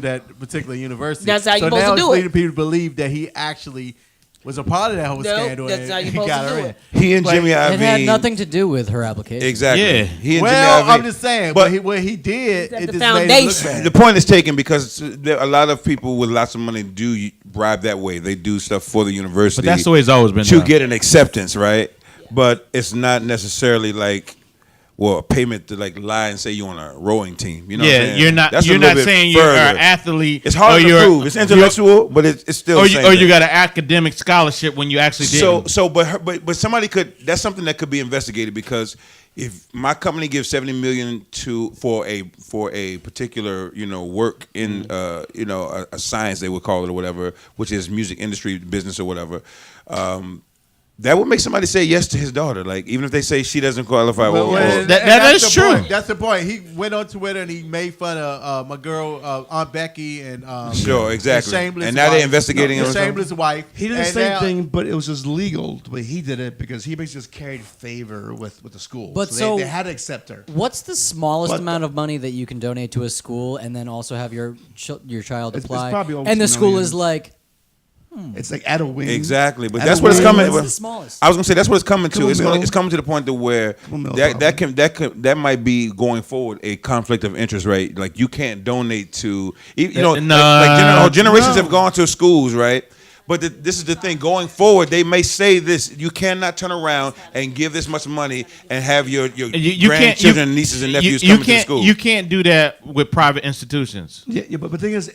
that particular university. That's how so you're supposed now to do it's leading it. people to believe that he actually was a part of that whole Nope, scandal. that's and how you're he supposed got to her do in. He and But- Jimmy It had Iovine. nothing to do with her application. Exactly. Yeah. He and Well, Jimmy Iovine. I'm just saying, But what he did, It's it the just made it look foundation. bad. the point is taken because there, a lot of people with lots of money do bribe that way. They do stuff for the university. But that's the way it's always been to done. get an acceptance, right? But it's not necessarily like, well, a payment to like lie and say you're on a rowing team. You know what I'm Yeah, saying? you're not. That's a You're little not bit saying you're further. an athlete. It's hard or to you're- prove. It's intellectual, but it's still. Or the you, same or you thing. got an academic scholarship when you actually did. So, but somebody could. That's something that could be investigated because if my company gives $70 million for a particular work in a science they would call it or whatever, which is music industry business or whatever. That would make somebody say yes to his daughter, like even if they say she doesn't qualify. That is the true. Point. That's the point. He went on Twitter and he made fun of my girl Aunt Becky and Sure, exactly. the shameless And now they're wife. investigating him the or something? shameless wife. He did the And same now- thing, but it was just legal the way he did it because he basically just carried favor with the school. But so they had to accept her. What's the smallest But amount of money that you can donate to a school and then also have your child It's apply? probably almost and the $1 school million. is like, It's like at a wing. Exactly, but At that's a what it's wing. coming. That's the smallest. I was gonna say that's what it's coming to. Couple mil. It's coming to the point to where mil that might be going forward a conflict of interest, right? Like you can't donate to generations have gone to schools, right? But this is the thing. Going forward, they may say this: you cannot turn around and give this much money and have your grandchildren, nieces, and nephews coming to school. You can't do that with private institutions. Yeah, but the thing is,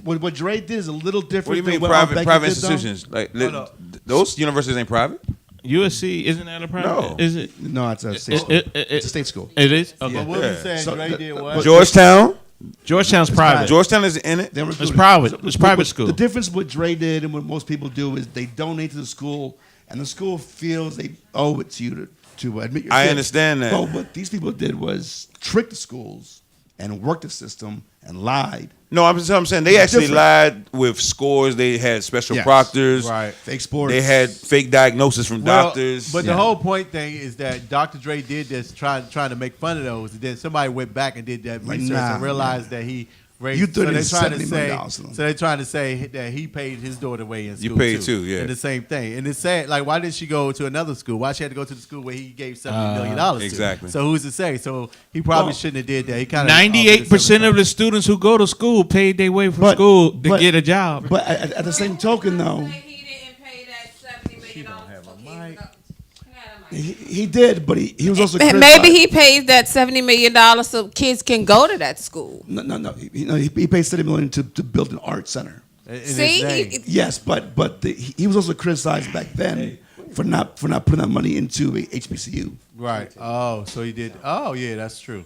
what Dre did is a little different. What do you mean than what private Becky did, institutions? Like Hold up. those universities ain't private. USC isn't that a private? No. Is it? No, it's a state school. It's a state school. It is. But Okay. what we saying, Dre did what? Georgetown. Georgetown's private. Georgetown is in it. It's private. It's private school. The difference what Dre did and what most people do is they donate to the school, and the school feels they owe it to you to admit your I kid. understand that. But what these people did was trick the schools and work the system and lied. No, I'm saying they It's actually different. lied with scores. They had special Yes. proctors. Right. Fake sports. They had fake diagnosis from Well, doctors. But the whole point thing is that Dr. Dre did this trying to make fun of those, and then somebody went back and did that Like, research nah, and realized that he raised. You threw so in they're trying to $70 say. million to them. So they're trying to say that he paid his daughter way in school. You paid too, yeah. And the same thing, and it's sad. Like, why did she go to another school? Why she had to go to the school where he gave $70 million? Exactly. To? So who's to say? So he probably shouldn't have did that. He kind of 98% of the students who go to school paid their way from school to get a job. But at the same token, though, he did, but he was also Maybe criticized. he pays that $70 million so kids can go to that school. No. He paid $70 million to build an art center. See, Yes, but he was also criticized back then for not putting that money into a HBCU. Right. Oh, so he did. Oh, yeah, that's true.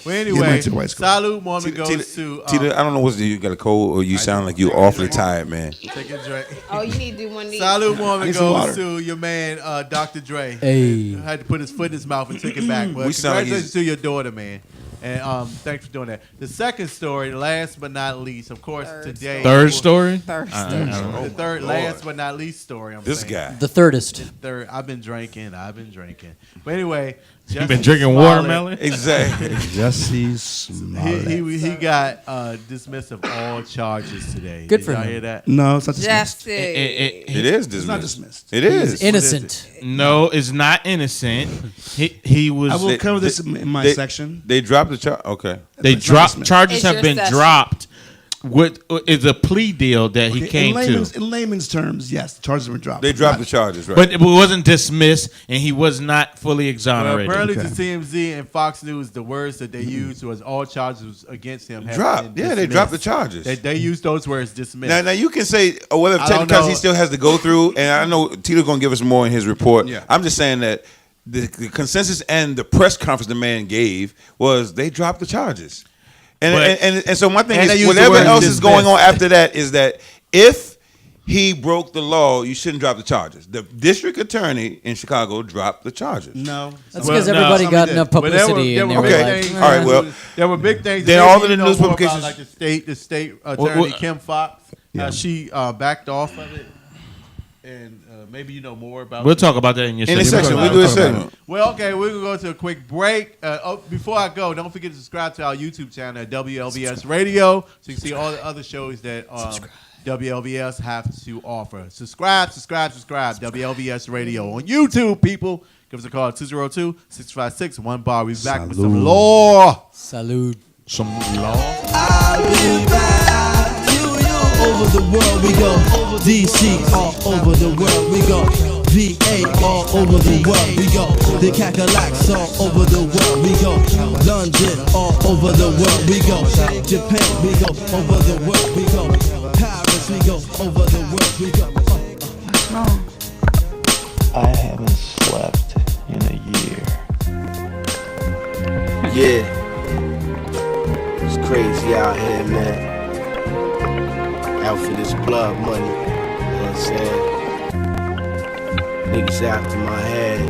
Well, He anyway, went to white school. Salute Mormon goes to. Tita, I don't know what's you got a cold or you sound like you awfully tired, man. Take a drink. oh, you need to do one of these. Salute I Mormon need some water. goes to your man, Dr. Dre. Hey. Had to put his foot in his mouth and took it back. But We sound like congratulations to your daughter, man. And thanks for doing that. The second story, last but not least, of course, today. Third story? Third I story. don't know. The third, last but not least story. I'm This saying. guy. the thirdest. Third, I've been drinking. But anyway, You been drinking watermelon? Exactly. Jesse Smollett. He got dismissed of all charges today. Good Did for y'all him. hear that? No, it's not dismissed. Jesse. It is dismissed. It's not dismissed. It is. He's innocent. No, it's not innocent. He was. I will cover this in my section. They dropped the charge. Okay. They dropped charges It's have your been session. dropped. With is a plea deal that he came to. In layman's terms, yes, the charges were dropped. They dropped the charges, right? But it wasn't dismissed, and he was not fully Well, exonerated. apparently to TMZ and Fox News, the words that they used was all charges against him. have Dropped. been Yeah, they dismissed. dropped the charges. They used those words dismissed. Now you can say, oh, well, if I don't technically know. he still has to go through, and I know Tito's going to give us more in his report. Yeah. I'm just saying that the consensus and the press conference the man gave was they dropped the charges. And so my thing And they is, used the whatever word else is going on dismissed. after that is that if he broke the law, you shouldn't drop the charges. The district attorney in Chicago dropped the charges. No. That's because everybody got enough But there were- publicity. there and were they big were like, things- All right, well, there were big things. then Maybe all of you the know news more about, publications- like the state attorney Kim Fox, she backed off of it, and maybe you know more about. We'll talk about that in your In segment. this section, we'll do a segment. Well, okay, we're gonna go to a quick break. Before I go, don't forget to subscribe to our YouTube channel at WLVS Radio, so you can see all the other shows that WLVS have to offer. Subscribe. WLVS Radio on YouTube, people. Give us a call at 202-656-1BAR. We'll be back with some law. Salud. Some law. I will ride you over the world we go. DC all over the world we go. VA all over the world we go. The Cadillacs all over the world we go. London all over the world we go. Japan we go over the world we go. Paris we go over the world we go. I haven't slept in a year. Yeah. It's crazy out here, man. Out for this blood money. You know what I'm saying? Niggas after my head.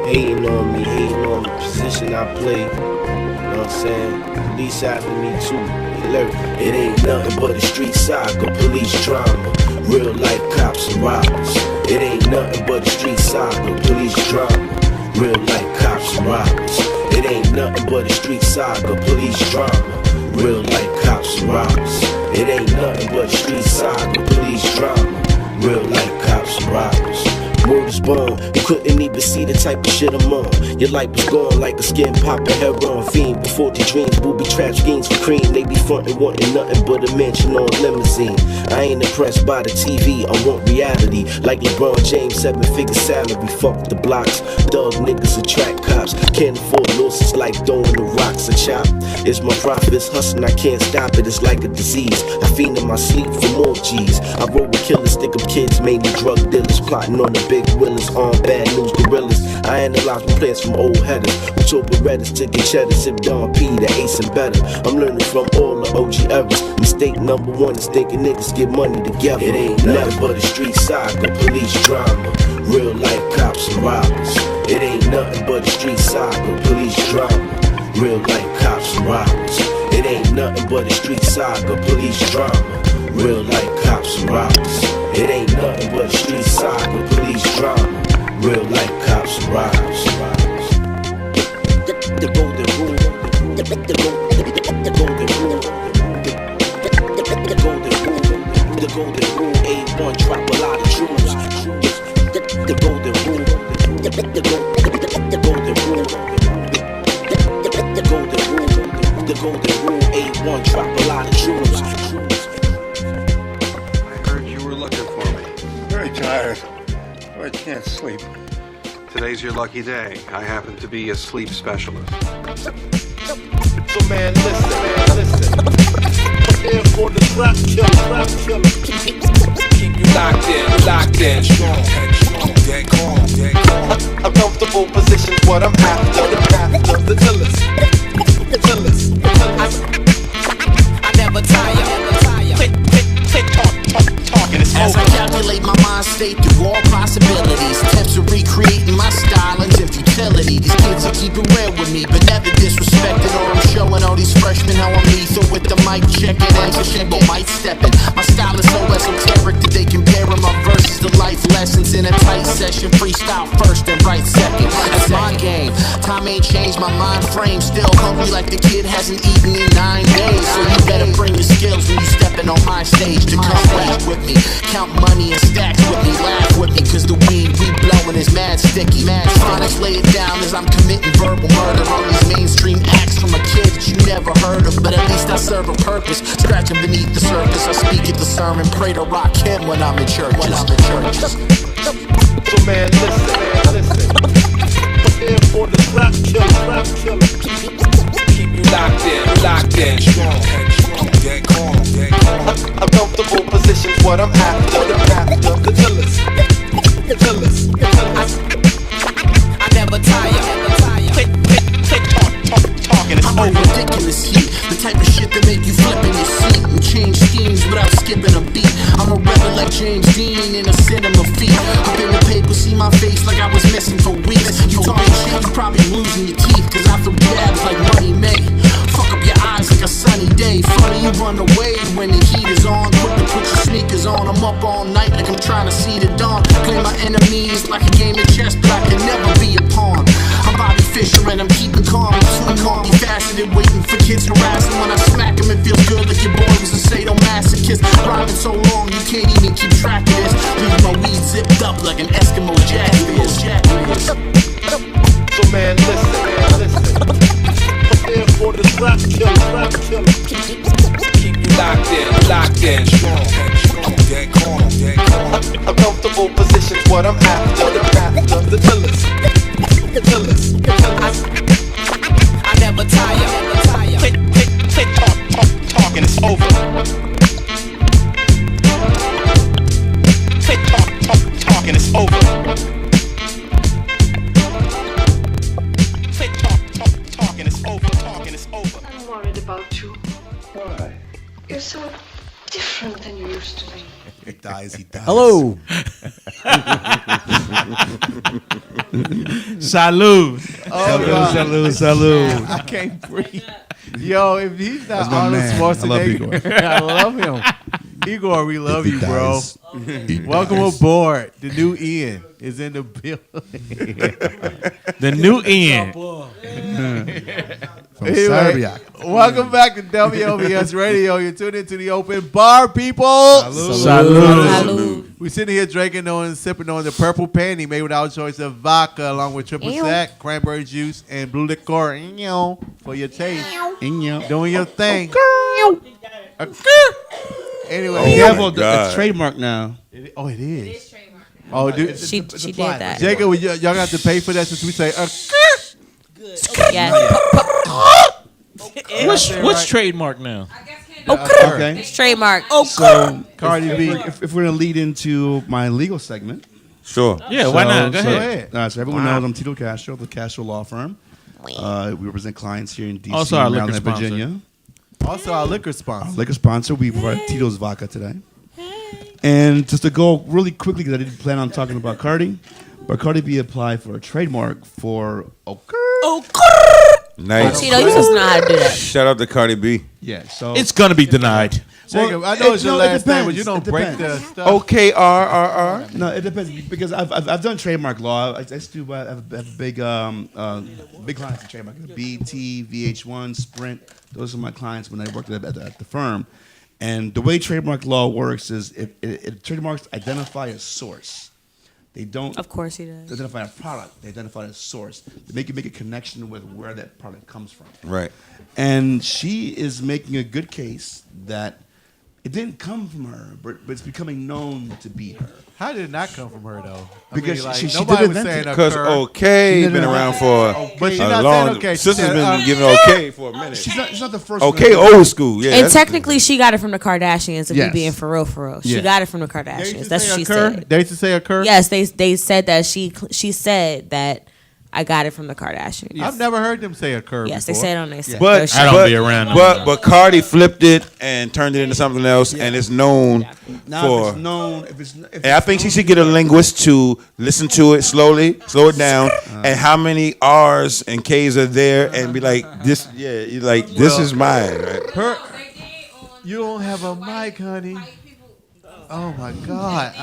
Hating on me, hating on the position I play. You know what I'm saying? Police after me too. It ain't nothing but a street saga, police drama. Real life cops and robbers. It ain't nothing but a street saga, police drama. Real life cops and robbers. It ain't nothing but a street saga, police drama. Real life cops and robbers. It ain't nothing but a street saga, police drama. Real life cops and robbers. Word was born, you couldn't even see the type of shit I'm on. Your life was gone like a skin poppin' heroin fiend. Before the dreams, booby trap schemes for cream. They be frontin' wantin' nothing but a mansion on limousine. I ain't impressed by the TV, I want reality. Like LeBron James, 7-figure salary. Fuck the blocks, dog niggas attract cops. Can't afford losses like throwing the rocks a chop. It's my profits hustling, I can't stop it, it's like a disease. I fiend in my sleep for more G's. I roll with killers, stick up kids, mainly drug dealers. Plotting on the big willas, on bad news gorillas. I analyze my plans from old headers. We talk Berettas, ticket cheddar, sip Don P, the ace and better. I'm learning from all the OG errors. Mistake number one is thinking niggas get money together. It ain't nothing but a street saga, police drama. Real life cops and robbers. It ain't nothing but a street saga, police drama. Real life cops and robbers. It ain't nothing but a street saga, police drama. Real life cops and robbers. It ain't nothing but a street saga, police drama. Real life cops and robbers. The golden rule. The golden rule. The golden rule. The golden rule. A1 drop a lot of jewels. The golden rule. The golden rule. The golden rule. The golden rule. A1 drop a lot of jewels. I heard you were looking for me. Very tired. I can't sleep. Today's your lucky day. I happen to be a sleep specialist. So man, listen. Prepare for the trap killer. Keep you locked in. Dead calm. A comfortable position's what I'm after. The illest. I never tire. As I calculate my mind state through all possibilities, attempts of recreating my stylings and futility. These kids are keeping real with me, but never disrespecting. Or I'm showing all these freshmen how I'm lethal with the mic checking and but mic stepping. My style is so esoteric that they comparing my verses to life lessons in a tight session. Freestyle first and right second. That's my game. Time change my mind frame. Still hungry like the kid hasn't eaten in 9 days. So you better bring your skills when you stepping on my stage to come rap with me. Count money and stacks with me, laugh with me, cause the weed we blowing is mad sticky. Mad phonics, lay it down as I'm committing verbal murder on these mainstream acts from a kid that you never heard of. But at least I serve a purpose, scratching beneath the surface. I speak at the sermon, pray to rock him when I'm in churches. So man, listen. Prepare for the slap killer. Keep you locked in. Strong, dead calm. Uncomfortable positions, what I'm after. The illest. I never tire. Quit talking, it's I'm over. ridiculous heat, the type of shit that make you flip in your seat and change schemes without skipping a beat. I'm a rebel like James Dean in a cinema feat. Up in the paper, see my face like I was missing for weeks. You talking shit, you probably losing your teeth, cause I throw jabs like money made. Fuck up your eyes like a sunny day. Funny you run away when the heat is on. Quick to put your sneakers on. I'm up all night like I'm trying to see the dawn. Play my enemies like a game of chess, but I can never be a pawn. I'm Bobby Fischer and I'm keeping calm. I'm too multifaceted, waiting for kids harassing. When I smack him, it feels good like your boy was a sadomasochist. Rhyming so long, you can't even keep track of this. Leave my weed zipped up like an Eskimo jacket is. So man, listen. Prepare for the slap killer. Keep you locked in. Strong, dead calm. Uncomfortable positions, what I'm after. The illest. I never tire. Quit talking, it's over. Quit talking, it's over. Quit talking, it's over. I'm worried about you. Why? You're so different than you used to be. He dies. Hello. Salud. Salud. I can't breathe. Yo, if he's not That's my Arnold man. I love Schwarzenegger, I love him. Igor, we love you, bro. He Welcome dies. aboard. The new Ian is in the building. The new Ian. From Serbia. Welcome back to WLVS Radio. You're tuned into the open bar, people. Salud. We're sitting here drinking on and sipping on the purple panty made with our choice of vodka along with triple sec, cranberry juice, and blue liqueur for your taste. Doing your thing. Anyway, We have a trademark now. It is. Oh, dude. She did that. Jacob, y'all got to pay for that since we say. Yeah. What's trademark now? Okay. It's trademark. So, Cardi B. If we're gonna lead into my legal segment, Sure. Yeah, why not? Go ahead. So everyone knows I'm Tito Castro, the Castro Law Firm. We represent clients here in DC, Also our liquor Maryland, sponsor. Virginia. Also, our liquor sponsor. Our liquor sponsor. We provide Tito's vodka today. And just to go really quickly, because I didn't plan on talking about Cardi, but Cardi B applied for a trademark for Nice. Tito, you supposed to know how to do that. Shout out to Cardi B. Yeah, so It's gonna be denied. Jacob, I know it's your last name, but you don't break the stuff. OKRRR. No, it depends because I've done trademark law. I used to have big clients in trademark. BT, VH1, Sprint. Those are my clients when I worked at the firm. And the way trademark law works is if trademarks identify a source. They don't. Of course he does. Identify a product. They identify a source. They make a connection with where that product comes from. Right. And she is making a good case that it didn't come from her, but it's becoming known to be her. How did it not come from her, though? Because she nobody did was invent saying it. Because occur. OK been around for But she's a not long. saying okay. She Sister's said, been giving OK for a minute. She's not the first. OK, old school. Yeah. And that's- technically, she got it from the Kardashians. If Yes. you being for real. She Yeah. got it from the Kardashians. That's what she said. They used to say occur? Yes, they said that she said that I got it from the Kardashians. I've never heard them say occur Yes, they before. say it on their site. But I don't be around. But Cardi flipped it and turned it into something else, and it's known Now, for. if it's known, if it's And I think she should get a linguist to listen to it slowly, slow it down, and how many R's and K's are there, and be like, this, yeah, you like this is mine. Right? You don't have a mic, honey. Oh my God!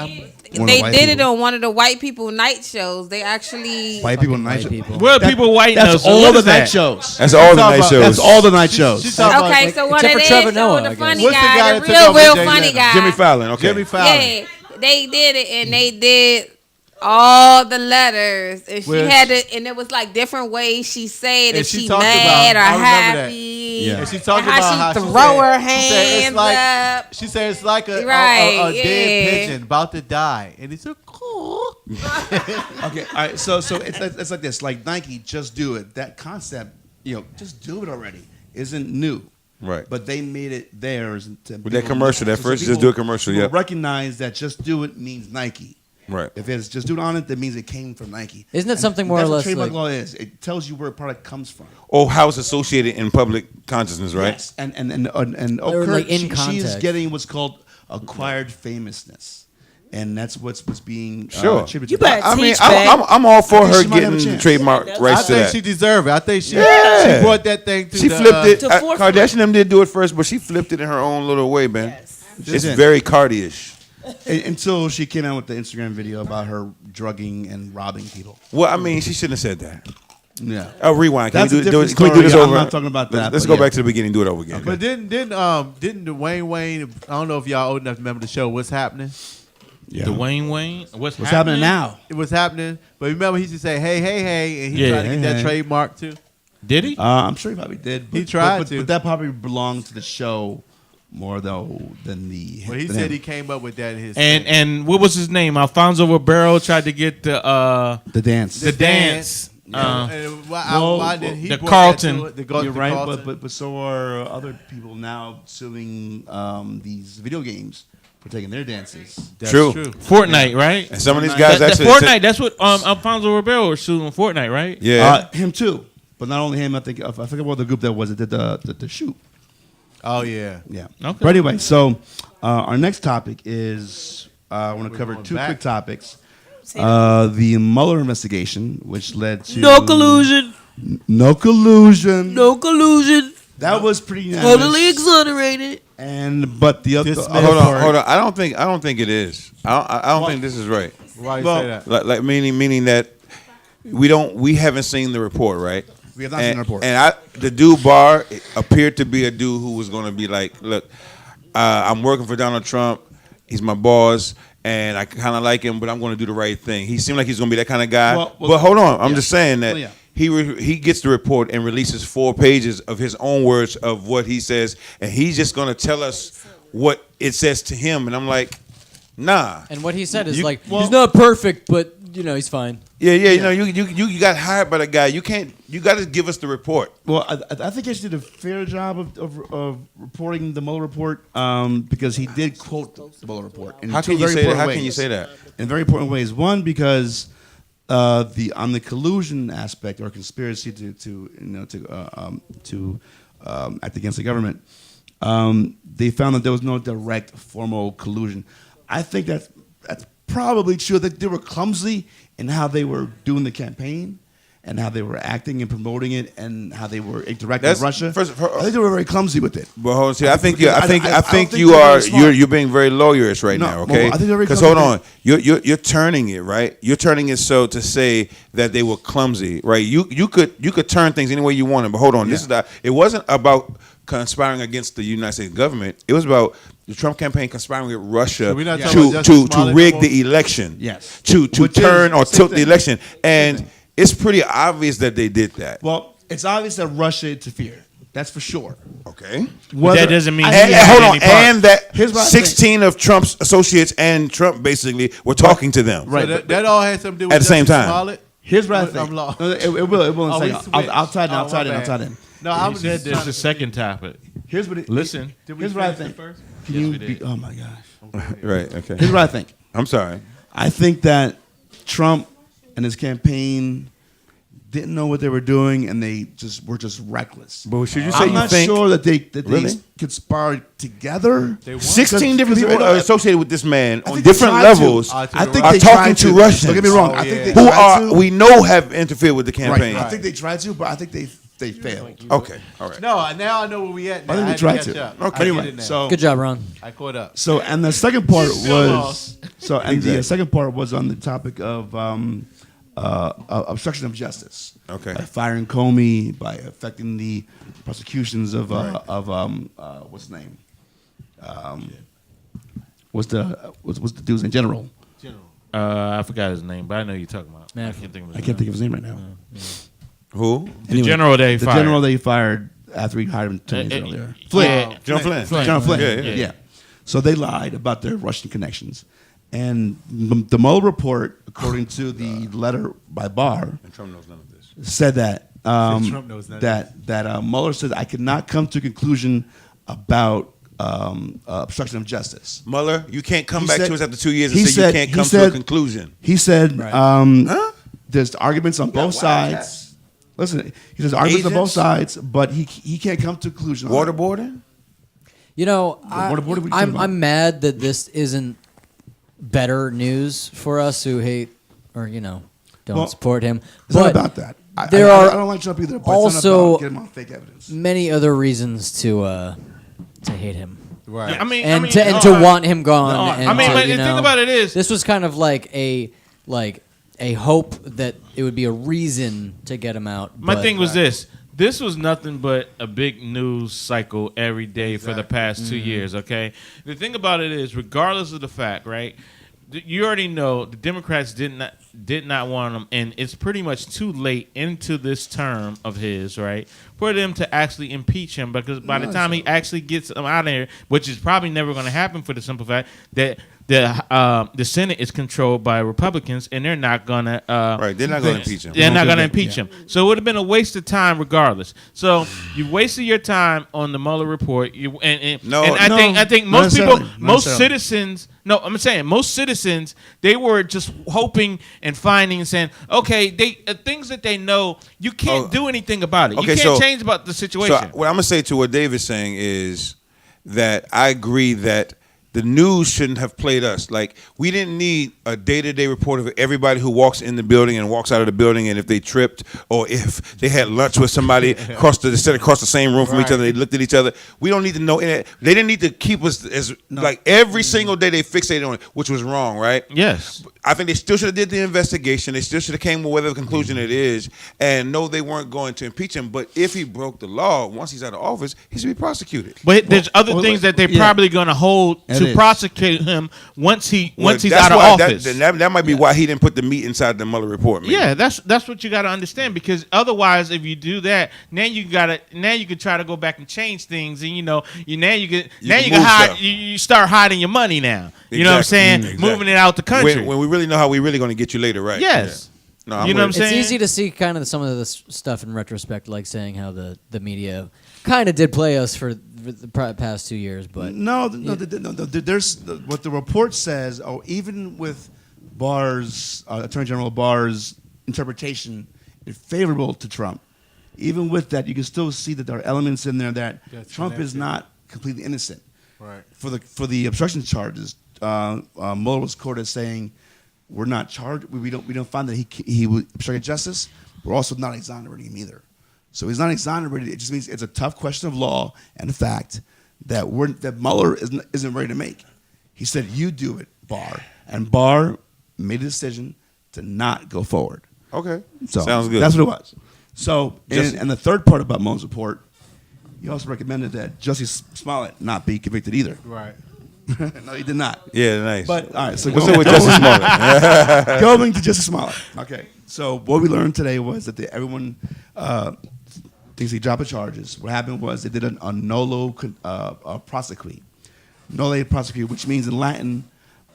They did it on one of the white people night shows. They actually White people night shows. Where people white That's now, so all what the is night that? shows. That's all the night shows. That's all the night shows. Okay, so what except it for is, Trevor so Noah, I the guess. funny What's the guy guy, that the took over real Jay funny Leno? guy. Jimmy Fallon. Okay. Jimmy Fallon. Yeah, they did it, and they did all the letters, and she Well, had to, and it was like different ways she said And if she she talked mad about- or I remember that. happy. Yeah. And she talked and how about she how throw she said, her she said hands it's like, up. She said it's like a Right, dead yeah. pigeon about to die, and it's a cool. Okay, all right. So it's like this. Like Nike, just do it. That concept, just do it already, isn't new. Right. But they made it theirs. With that commercial, that first just do a commercial, people yep. recognize that just do it means Nike. Right. If it's just do it on it, that means it came from Nike. Isn't it And something more that's or what less trademark like- law is? It tells you where a product comes from. Or how it's associated in public consciousness, right? Yes. And Or, like, in she is context. getting what's called acquired famousness. And that's what's being Sure. attributed You to better that. I mean, teach, I'm all for I think her she might have a getting chance. trademark I rights to think that. she deserved it. I think she Yeah. brought that thing to She the, flipped it. to forefront. Kardashian them did do it first, but she flipped it in her own little way, man. She It's did. very Cardi-ish. Until she came out with the Instagram video about her drugging and robbing people. Well, I mean, she shouldn't have said that. Yeah. Oh, rewind. Can That's we a do different can we do this story. over? I'm not talking about that, Let's but go back yeah. to the beginning. Do it over again. But didn't Dwayne Wayne? I don't know if y'all old enough to remember the show. What's happening? Yeah. Dwayne Wayne. What's happening now? It was happening. But remember, he used to say, "Hey, hey, hey," and he Yeah. tried to get Hey, that hey. trademark too. Did he? I'm sure he probably did. He tried but, to. But that probably belonged to the show more though than the. But he than said him. he came up with that in his And what was his name? Alfonso Ribeiro tried to get the dance. The dance. Yeah. And Well, why did he the brought Carlton. that to it? You're right, Carlton. but so are other people now suing these video games for taking their dances. That's True. Fortnite, right? And some of these guys That actually Fortnite. That's what Alfonso Ribeiro was suing Fortnite, right? Yeah. Him too. But not only him, I forget what the group that was that did the shoot. Oh yeah. Yeah. Okay. But anyway, so our next topic is I want to cover going two back. quick topics. The Mueller investigation, which led to No collusion. No collusion. No collusion. That was pretty unanimous. Totally exonerated. But the other Hold part, on. I don't think it is. I don't think this is right. Why you Well, say that? Like meaning that we haven't seen the report, right? We have not seen the report. And the dude Barr appeared to be a dude who was going to be like, look, I'm working for Donald Trump. He's my boss, and I kind of like him, but I'm going to do the right thing. He seemed like he's going to be that kind of guy. Well, but hold on, I'm yeah. just saying that Well, yeah. he gets the report and releases 4 pages of his own words of what he says, and he's just going to tell us what it says to him. And I'm like, nah. And what he said is You- like, well- he's not perfect, but he's fine. Yeah. You know, you got hired by the guy. You got to give us the report. Well, I think he did a fair job of reporting the Mueller report because he did quote the Mueller report. In How two can you very say that? important How ways. can you say that? In very important ways. One, because on the collusion aspect or conspiracy to act against the government, they found that there was no direct formal collusion. I think that's probably true. That they were clumsy in how they were doing the campaign and how they were acting and promoting it and how they were interacting with Russia. I think they were very clumsy with it. Well, hold on. See, I think Because I think I don't think you they're are very smart. you're being very lawyerish right No, now. well, Okay, I think they're very because hold clumsy. on, you're turning it right. You're turning it so to say that they were clumsy, right? You could turn things any way you wanted, but hold on. This is it wasn't about conspiring against the United States government. It was about the Trump campaign conspiring with Russia So we're not talking about to Justice Smollett rig no the election. Yes. To Which turn is or the same tilt the thing. election, and thing. it's pretty obvious that they did that. Well, it's obvious that Russia interfered. That's for sure. Okay. Whether- that doesn't mean And, he and had hold on, any part. and that Here's what I think. 16 of Trump's associates and Trump basically were talking to them. Right. So that all had something to do with At the same Justice time. Smollett? Here's what I I'm think. lost. No, it will. It will. Oh, In we a second. switched. I'll tie it in. I'll Oh, tie it my in. I'll bad. tie it in. No, I'm You said just there's a second topic. Here's what it. Listen. Did we Here's what I finish it think. first? Can Yes, you we did. oh my gosh. Right, okay. Here's what I think. I'm sorry. I think that Trump and his campaign didn't know what they were doing, and they were just reckless. But should you say I'm you not think sure that they Really? conspired together. 16 different people are associated with this man I on think they different tried levels to. I are think they talking tried to Russians. Don't get me wrong. I think they who tried are to. we know have interfered with the Right. campaign. I think they tried to, but I think they they failed. Okay, all right. No, now I know where we at. Now. I think I we tried had to. catch up. Okay. I get Anyway, it now. so Good job, Ron. I caught up. So, and the second part Still was lost. so, and the second part was on the topic of obstruction of justice. Okay. By firing Comey, by affecting the prosecutions of what's his name? What's the dude's name? General. I forgot his name, but I know who you're talking about. Man, I can't think of I can't think of his name right now. Who? The general they the fired. general they fired after he hired him 2 days earlier. Flynn. John Flynn. John Flynn. Yeah. So they lied about their Russian connections. And the Mueller report, according to the letter by Barr, And Trump knows none of this. said that Trump knows none of that Mueller said I could not come to a conclusion about obstruction of justice. Mueller, you can't come He back said- to us after 2 years and he say you said- can't he come to said- a conclusion. He said Huh? there's arguments on both sides. Listen, he says arguments on both sides, but he can't come to a conclusion. on it. Waterboarding? You know, What are we talking about? I'm mad that this isn't better news for us who hate or don't Well, support him. It's not But about that. there I are don't like Trump either. But it's not also about getting him on fake evidence. many other reasons to hate him. Right. I mean, and no, to want him gone. no, and I mean, to, but you the thing know, about it is, this was kind of like a hope that it would be a reason to get him out. my but- thing was this. This was nothing but a big news cycle every day for the past 2 years, okay? The thing about it is, regardless of the fact, right, you already know the Democrats did not want him, and it's pretty much too late into this term of his, right, for them to actually impeach him, because by the time he actually gets him out of here, which is probably never going to happen for the simple fact that the Senate is controlled by Republicans, and they're not gonna They're not gonna impeach him. They're not gonna impeach him. So it would have been a waste of time regardless. So you wasted your time on the Mueller report. I think most people, most citizens. No, I'm saying most citizens, they were just hoping and finding and saying, okay, things that they know, you can't do anything about it. You can't change about the situation. So what I'm gonna say to what Dave is saying is that I agree that the news shouldn't have played us. Like, we didn't need a day-to-day report of everybody who walks in the building and walks out of the building, and if they tripped or if they had lunch with somebody across the same room from each other, they looked at each other. We don't need to know. They didn't need to keep us as like every single day they fixated on it, which was wrong, right? Yes. I think they still should have did the investigation. They still should have came with whatever conclusion it is, and no, they weren't going to impeach him. But if he broke the law, once he's out of office, he should be prosecuted. But there's other things that they're probably going to hold to prosecute him once he's out of office. That might be why he didn't put the meat inside the Mueller report. Maybe. Yeah, that's what you got to understand, because otherwise, if you do that, now you can try to go back and change things, and you start hiding your money now. You know what I'm saying? Exactly. Moving it out the country. When we really know how we really going to get you later, right? Yes. Yeah. No, you know what I'm saying? It's easy to see kind of some of this stuff in retrospect, like saying how the media kind of did play us for the past 2 years, but No. There's what the report says. Oh, even with Barr's Attorney General Barr's interpretation is favorable to Trump. Even with that, you can still see that there are elements in there that Trump is not completely innocent. Right. For the obstruction charges, Mueller was quoted as saying, "We're not charged. We don't find that he would obstruct justice. We're also not exonerating him either." So he's not exonerated. It just means it's a tough question of law and the fact that Mueller isn't ready to make. He said, "You do it, Barr," and Barr made a decision to not go forward. Okay, so sounds good. That's what it was. So, and the third part about Mueller's report, he also recommended that Justice Smollett not be convicted either. Right. No, he did not. Yeah, nice. But all right, so what's up with Justice Smollett? Going to Justice Smollett. Okay, so what we learned today was that everyone thinks he dropped the charges. What happened was they did a nolo prosequi. Nolo prosecute, which means in Latin,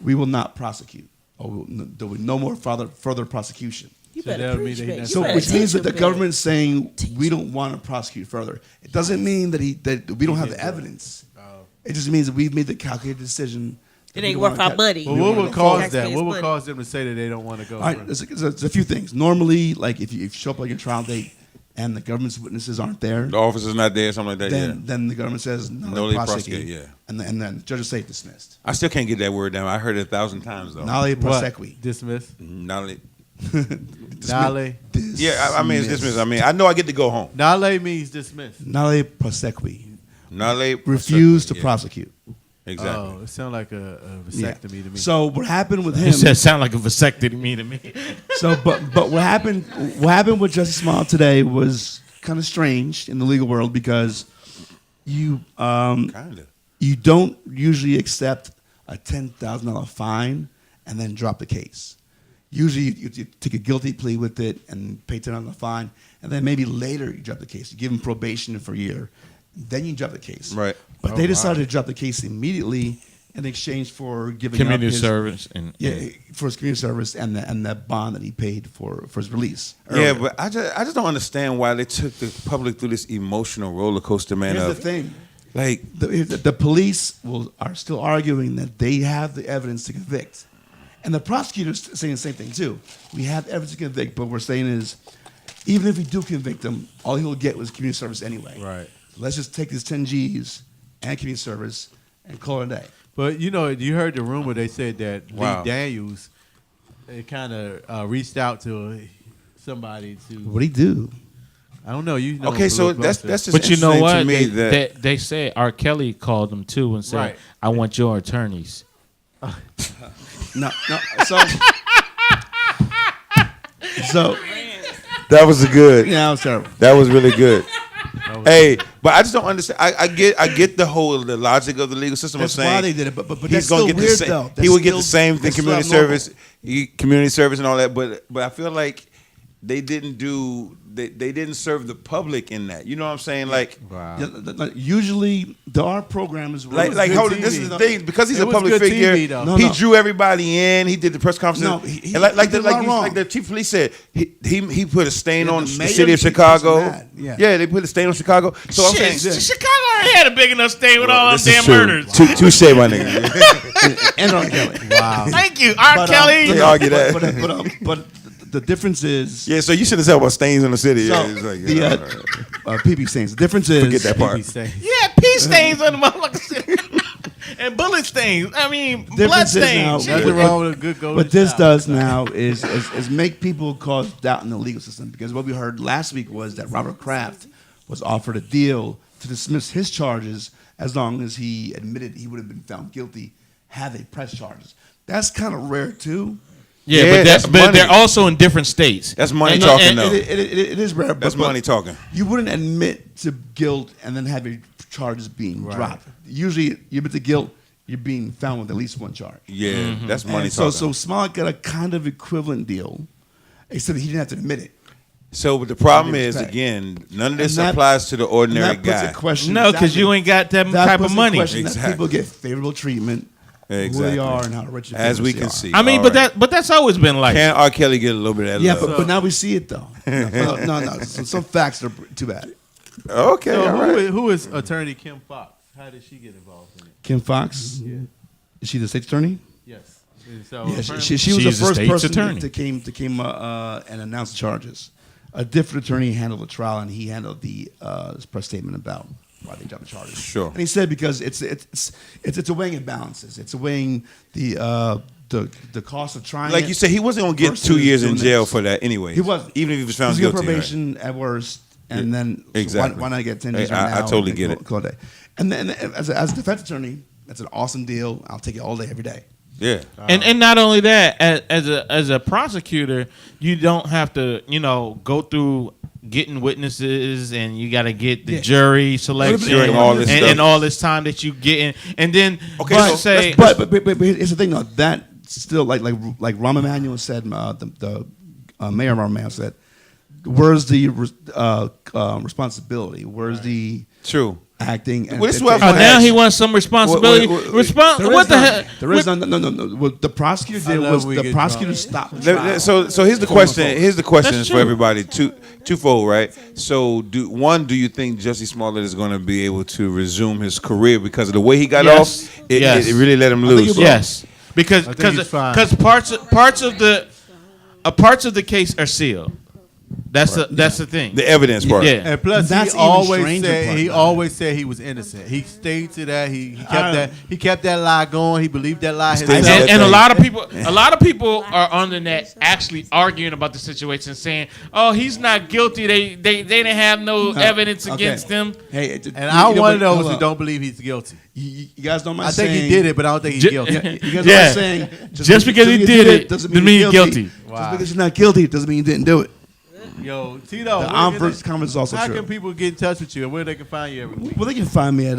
we will not prosecute. Or there will be no more further prosecution. You better preach, man. So which means that the government's saying we don't want to prosecute further. It doesn't mean that that we don't have the evidence. It just means that we've made the calculated decision. It ain't worth our money. Well, what would cause that? What would cause them to say that they don't want to go? All right, there's a few things. Normally, like if you show up on your trial date and the government's witnesses aren't there, the officer's not there, something like that. Then the government says no, they prosecute. Yeah, and then the judges say dismissed. I still can't get that word down. I heard it 1,000 times though. Nale prosequi. Dismiss. Nale. Nale. Yeah, I mean it's dismissed. I mean I know I get to go home. Nale means dismissed. Nale prosequi. Nale refused to prosecute. Exactly. Oh, it sounds like a vasectomy to me. So what happened with him? He said, "Sound like a vasectomy to me." So, but what happened? What happened with Jussie Smollett today was kind of strange in the legal world because you you don't usually accept a $10,000 fine and then drop the case. Usually, you take a guilty plea with it and pay $10,000 fine, and then maybe later you drop the case. You give him probation for a year, then you drop the case. Right. But they decided to drop the case immediately in exchange for giving Community up his, service for his community service and the bond that he paid for his release. Yeah, earlier. but I just don't understand why they took the public through this emotional roller coaster, man. Here's of, the thing. Like the police are still arguing that they have the evidence to convict, and the prosecutors saying the same thing too. We have evidence to convict, but what we're saying is, even if we do convict him, all he'll get was community service anyway. Right. So let's just take his 10 G's and community service and call it a day. But you heard the rumor. They said that Wow. Lee Daniels, they kind of reached out to somebody to. What'd he do? I don't know. You know Okay, him a so little that's closer. just But you know interesting what? to me that They say R. Kelly called them too and said, Right. "I want your attorneys." No. So that was good. Yeah, that was terrible. That was really good. Hey, but I just don't understand. I get the logic of the legal system. That's of saying why they did it, but he's that's gonna still get weird, the same. though. He That's would get the still- same thing, that's still community abnormal. service, community service, and all that. But I feel like they didn't do. They didn't serve the public in that. You know what I'm saying? Like, Yeah, usually there are programs. like good hold TV. it. This is the thing because he's It a was public good figure. TV, though. He drew everybody in. He did the press conference. No, he and like did a lot wrong. the chief of police said, he put a stain Yeah, on the the mayor city of keeps Chicago. mad. Yeah. They put a stain on Chicago. So I'm Shit, saying, Chicago already had a big enough state with all them this is damn true. murders. Touche, my nigga. And R. Kelly. Wow. Thank you, R. Kelly. They argue that. But the difference is. Yeah, so you should have said about stains in the city. So, Yeah, it's like, the PP stains. The difference is. Forget that part. Yeah, pee stains on the motherfucker. And bullet stains. I mean, blood Difference is now, stains. Nothing wrong with a good golden what this shower. does now is make people cause doubt in the legal system, because what we heard last week was that Robert Kraft was offered a deal to dismiss his charges as long as he admitted he would have been found guilty had they pressed charges. That's kind of rare too. Yeah, that's but money. they're also in different states. That's money And- talking, and- though. It is rare. That's but money talking. You wouldn't admit to guilt and then have your charges being dropped. Usually, you admit to guilt, you're being found with at least one charge. Yeah, that's money And talking. so Smollett got a kind of equivalent deal, except he didn't have to admit it. So the problem Money is, was paid. again, none of And this that- applies to the ordinary and that puts guy. in question No, 'cause you ain't got that type of puts in money. question that Exactly. people get favorable treatment, who Exactly. they are, and how rich and As famous we they can are. see. I mean, All but that's always been like. Can R. Kelly get a little bit of that Yeah, love? but now we see it though. No. Some facts are too bad. Okay, So all right. who is Attorney Kim Fox? How did she get involved in it? Kim Fox, is she the state's attorney? Yes. And so Yeah, apparently- she was She's the the first state's person attorney. that came and announced the charges. A different attorney handled the trial, and he handled the press statement about why they dropped the charges. Sure. And he said because it's a weighing of balances. It's a weighing the cost of trying. Like it you said, he wasn't going to get versus 2 years in doing jail this. for that anyway. He was, even if he was found he was guilty. given probation at worst, and then so Exactly. why not get 10 days Hey, right now? I totally and get it. call it a day. And then as a defense attorney, that's an awesome deal. I'll take it all day, every day. Yeah. And not only that, as a prosecutor, you don't have to go through getting witnesses, and you got to get the jury selection During all this stuff. and all this time that you get in, and then Okay, but so say, But here's the thing though, that still like Rahm Emanuel said, the mayor of Rahm Emanuel said, where's the responsibility? Where's the True. acting? And Well, this is what oh, now he wants some responsibility. What the hell? There is none. No. What the prosecutor did was the prosecutor stopped the trial. So here's the question. Here's the question That's for true. everybody. Twofold, right? So do you think Jussie Smollett is going to be able to resume his career because of the way he got Yes. off? Yes. It really let him think he loose. will. Yes, because I think he's fine. parts of the case are sealed. That's the thing. The evidence part. Yeah. And plus, That's he even always stranger said part, he though. always said he was innocent. He stayed to that. He kept that lie going. He believed that lie himself. And a lot of people are on the net actually arguing about the situation, saying, "Oh, he's not guilty. They didn't have no evidence against him." Hey, And I'm one of those who don't believe he's guilty. You guys don't mind I think saying, he did it, but I don't think he's guilty. You guys don't mind saying just because he did it doesn't mean he's guilty. Just because he's not guilty doesn't mean he didn't do it. Yo, Tito, The armed versus comment is also how true. can people get in touch with you and where they can find you every week? Well, they can find me at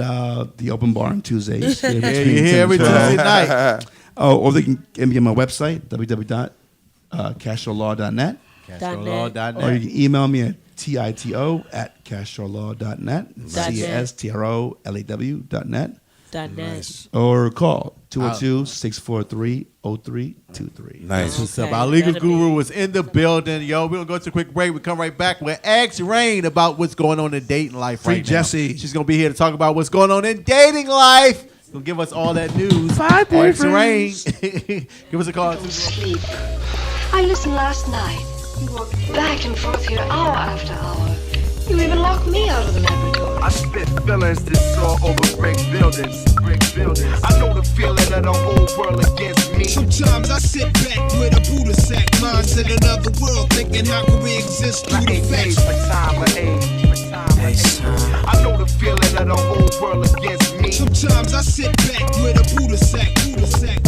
the Open Bar on Tuesdays. Yeah, you're here every Tuesday night. Or they can get me on my website, www.cashflowlaw.net. Cashflowlaw.net. Or you can email me at tito@cashflowlaw.net. CASTROLAW.net. .net. Or call 202-643-0323. Nice. What's up? Our legal guru was in the building. Yo, we're going to go to a quick break. We come right back with Ask Rain about what's going on in dating life Free right Jessie. now. She's going to be here to talk about what's going on in dating life. She'll give us all that news. Ask Rain. Give us a call. Sleep. I listened last night. You walked back and forth here hour after hour. You even locked me out of the laboratory. I spit feelings that soar over brick buildings. I know the feeling of the whole world against me. Sometimes I sit back with a Buddha sack, minds in another world, thinking how can we exist through the facts. I know the feeling of the whole world against me. Sometimes I sit back with a Buddha sack.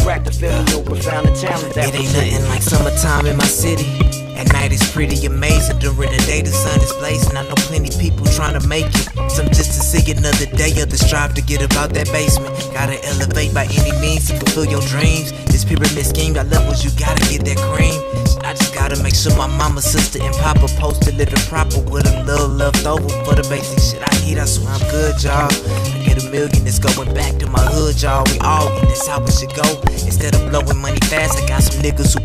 Crack the feeling, no profound talent. It ain't nothing like summertime in my city. At night it's pretty amazing. During the day the sun is blazing. I know plenty people trying to make it. Some just to see another day, others strive to get about that basement. Gotta elevate by any means to fulfill your dreams. This pyramid scheme got levels, you gotta get that cream. I just gotta make sure my mama, sister, and papa posted living proper with a little left over for the basic shit I need. I swear I'm good, y'all. I get $1 million, it's going back to my hood, y'all. We all in this how it should go. Instead of blowing money fast, I got some niggas who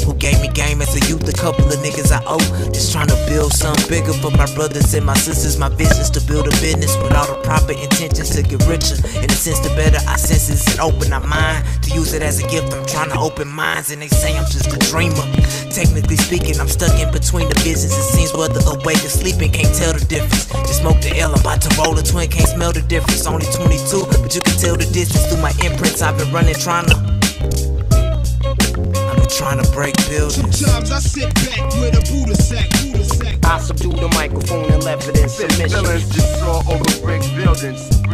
who gave me game as a youth. A couple of niggas I owe. Just trying to build something bigger for my brothers and my sisters. My vision's to build a business with all the proper intentions to get richer. In a sense, the better our senses and open our mind to use it as a gift. I'm trying to open minds, and they say I'm just a dreamer. Technically speaking, I'm stuck in between the business. It seems whether awake or sleeping, can't tell the difference. Just smoke the L, I'm about to roll a twin, can't smell the difference. Only 22, but you can tell the distance through my imprints. I've been running, trying to break buildings. Sometimes I sit back with a Buddha sack. I subdue the microphone and left it in submission. Feelings just soar over brick buildings. I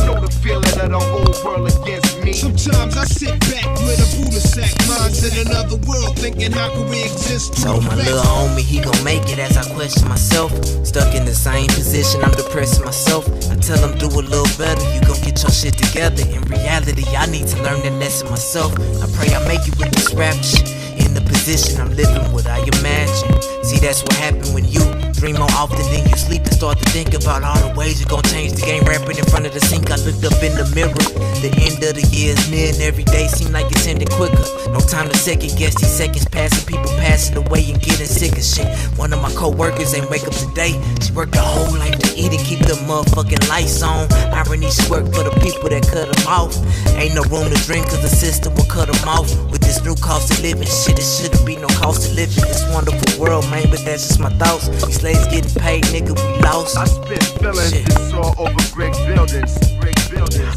know the feeling of the whole world against me. Sometimes I sit back with a Buddha sack, minds in another world, thinking how can we exist through Told the my facts. little homie he gon' make it as I question myself. Stuck in the same position, I'm depressing myself. I tell him do a little better, you gon' get your shit together. In reality, I need to learn that lesson myself. I pray I make it with this rap shit. In the position I'm living what I imagine. See, that's what happened when you dream more often than you sleep and start to think about all the ways you're gonna change the game. Rapping in front of the sink, I looked up in the mirror. The end of the year is near and every day seem like it's ending quicker. No time to second guess these seconds passing, people passing away and getting sick of shit. One of my co-workers ain't wake up today. She worked her whole life to eat and keep the motherfucking lights on. Irony, she worked for the people that cut them off. Ain't no room to drink cause the system will cut them off. With this new cost of living shit, it shouldn't be no cost of living. This wonderful world, man, but that's just my thoughts. These slaves getting paid, nigga, we lost. I spit feelings that soar over brick buildings.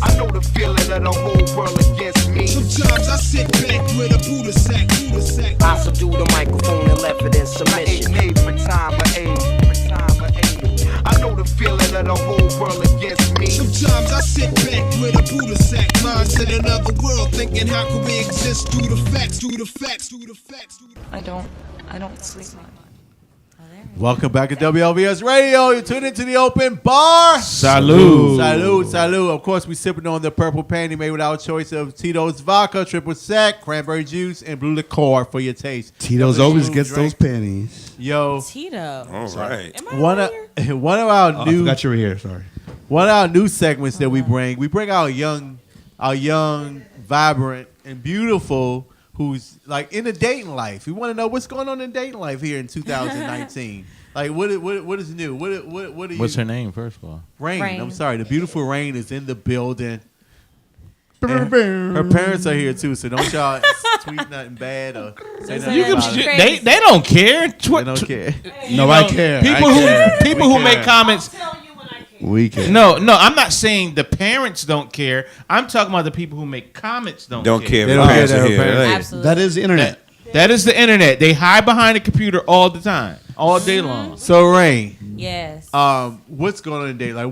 I know the feeling of the whole world against me. Sometimes I sit back with a Buddha sack. I subdue the microphone and left it in submission. I ain't made for time or age. I know the feeling of the whole world against me. Sometimes I sit back with a Buddha sack, minds in another world, thinking how can we exist through the facts. I don't sleep much. Welcome back to WLVS Radio. You're tuned into the open bar. Salud. Salud. Of course, we sipping on the purple panty made with our choice of Tito's vodka, triple sec, cranberry juice, and blue liqueur for your taste. Tito's Definitely always smooth gets drink. those panties. Yo. Tito. All right. One of our I new forgot you were here. Sorry. one of our new segments that we bring our young, vibrant, and beautiful who's like in the dating life. We want to know what's going on in dating life here in 2019. Like what is new? What are you? What's her name, first of all? Rain. I'm sorry. The beautiful Rain is in the building. Her parents are here too, so don't y'all tweet nothing bad or say nothing You can, about it. they don't care. They don't care. No, I care. People I who care. people We who care. make comments. We care. No, I'm not saying the parents don't care. I'm talking about the people who make comments don't care. They don't care. Absolutely. That is the internet. That is the internet. They hide behind a computer all the time, all day long. So Rain, Yes. what's going on in dating? Like,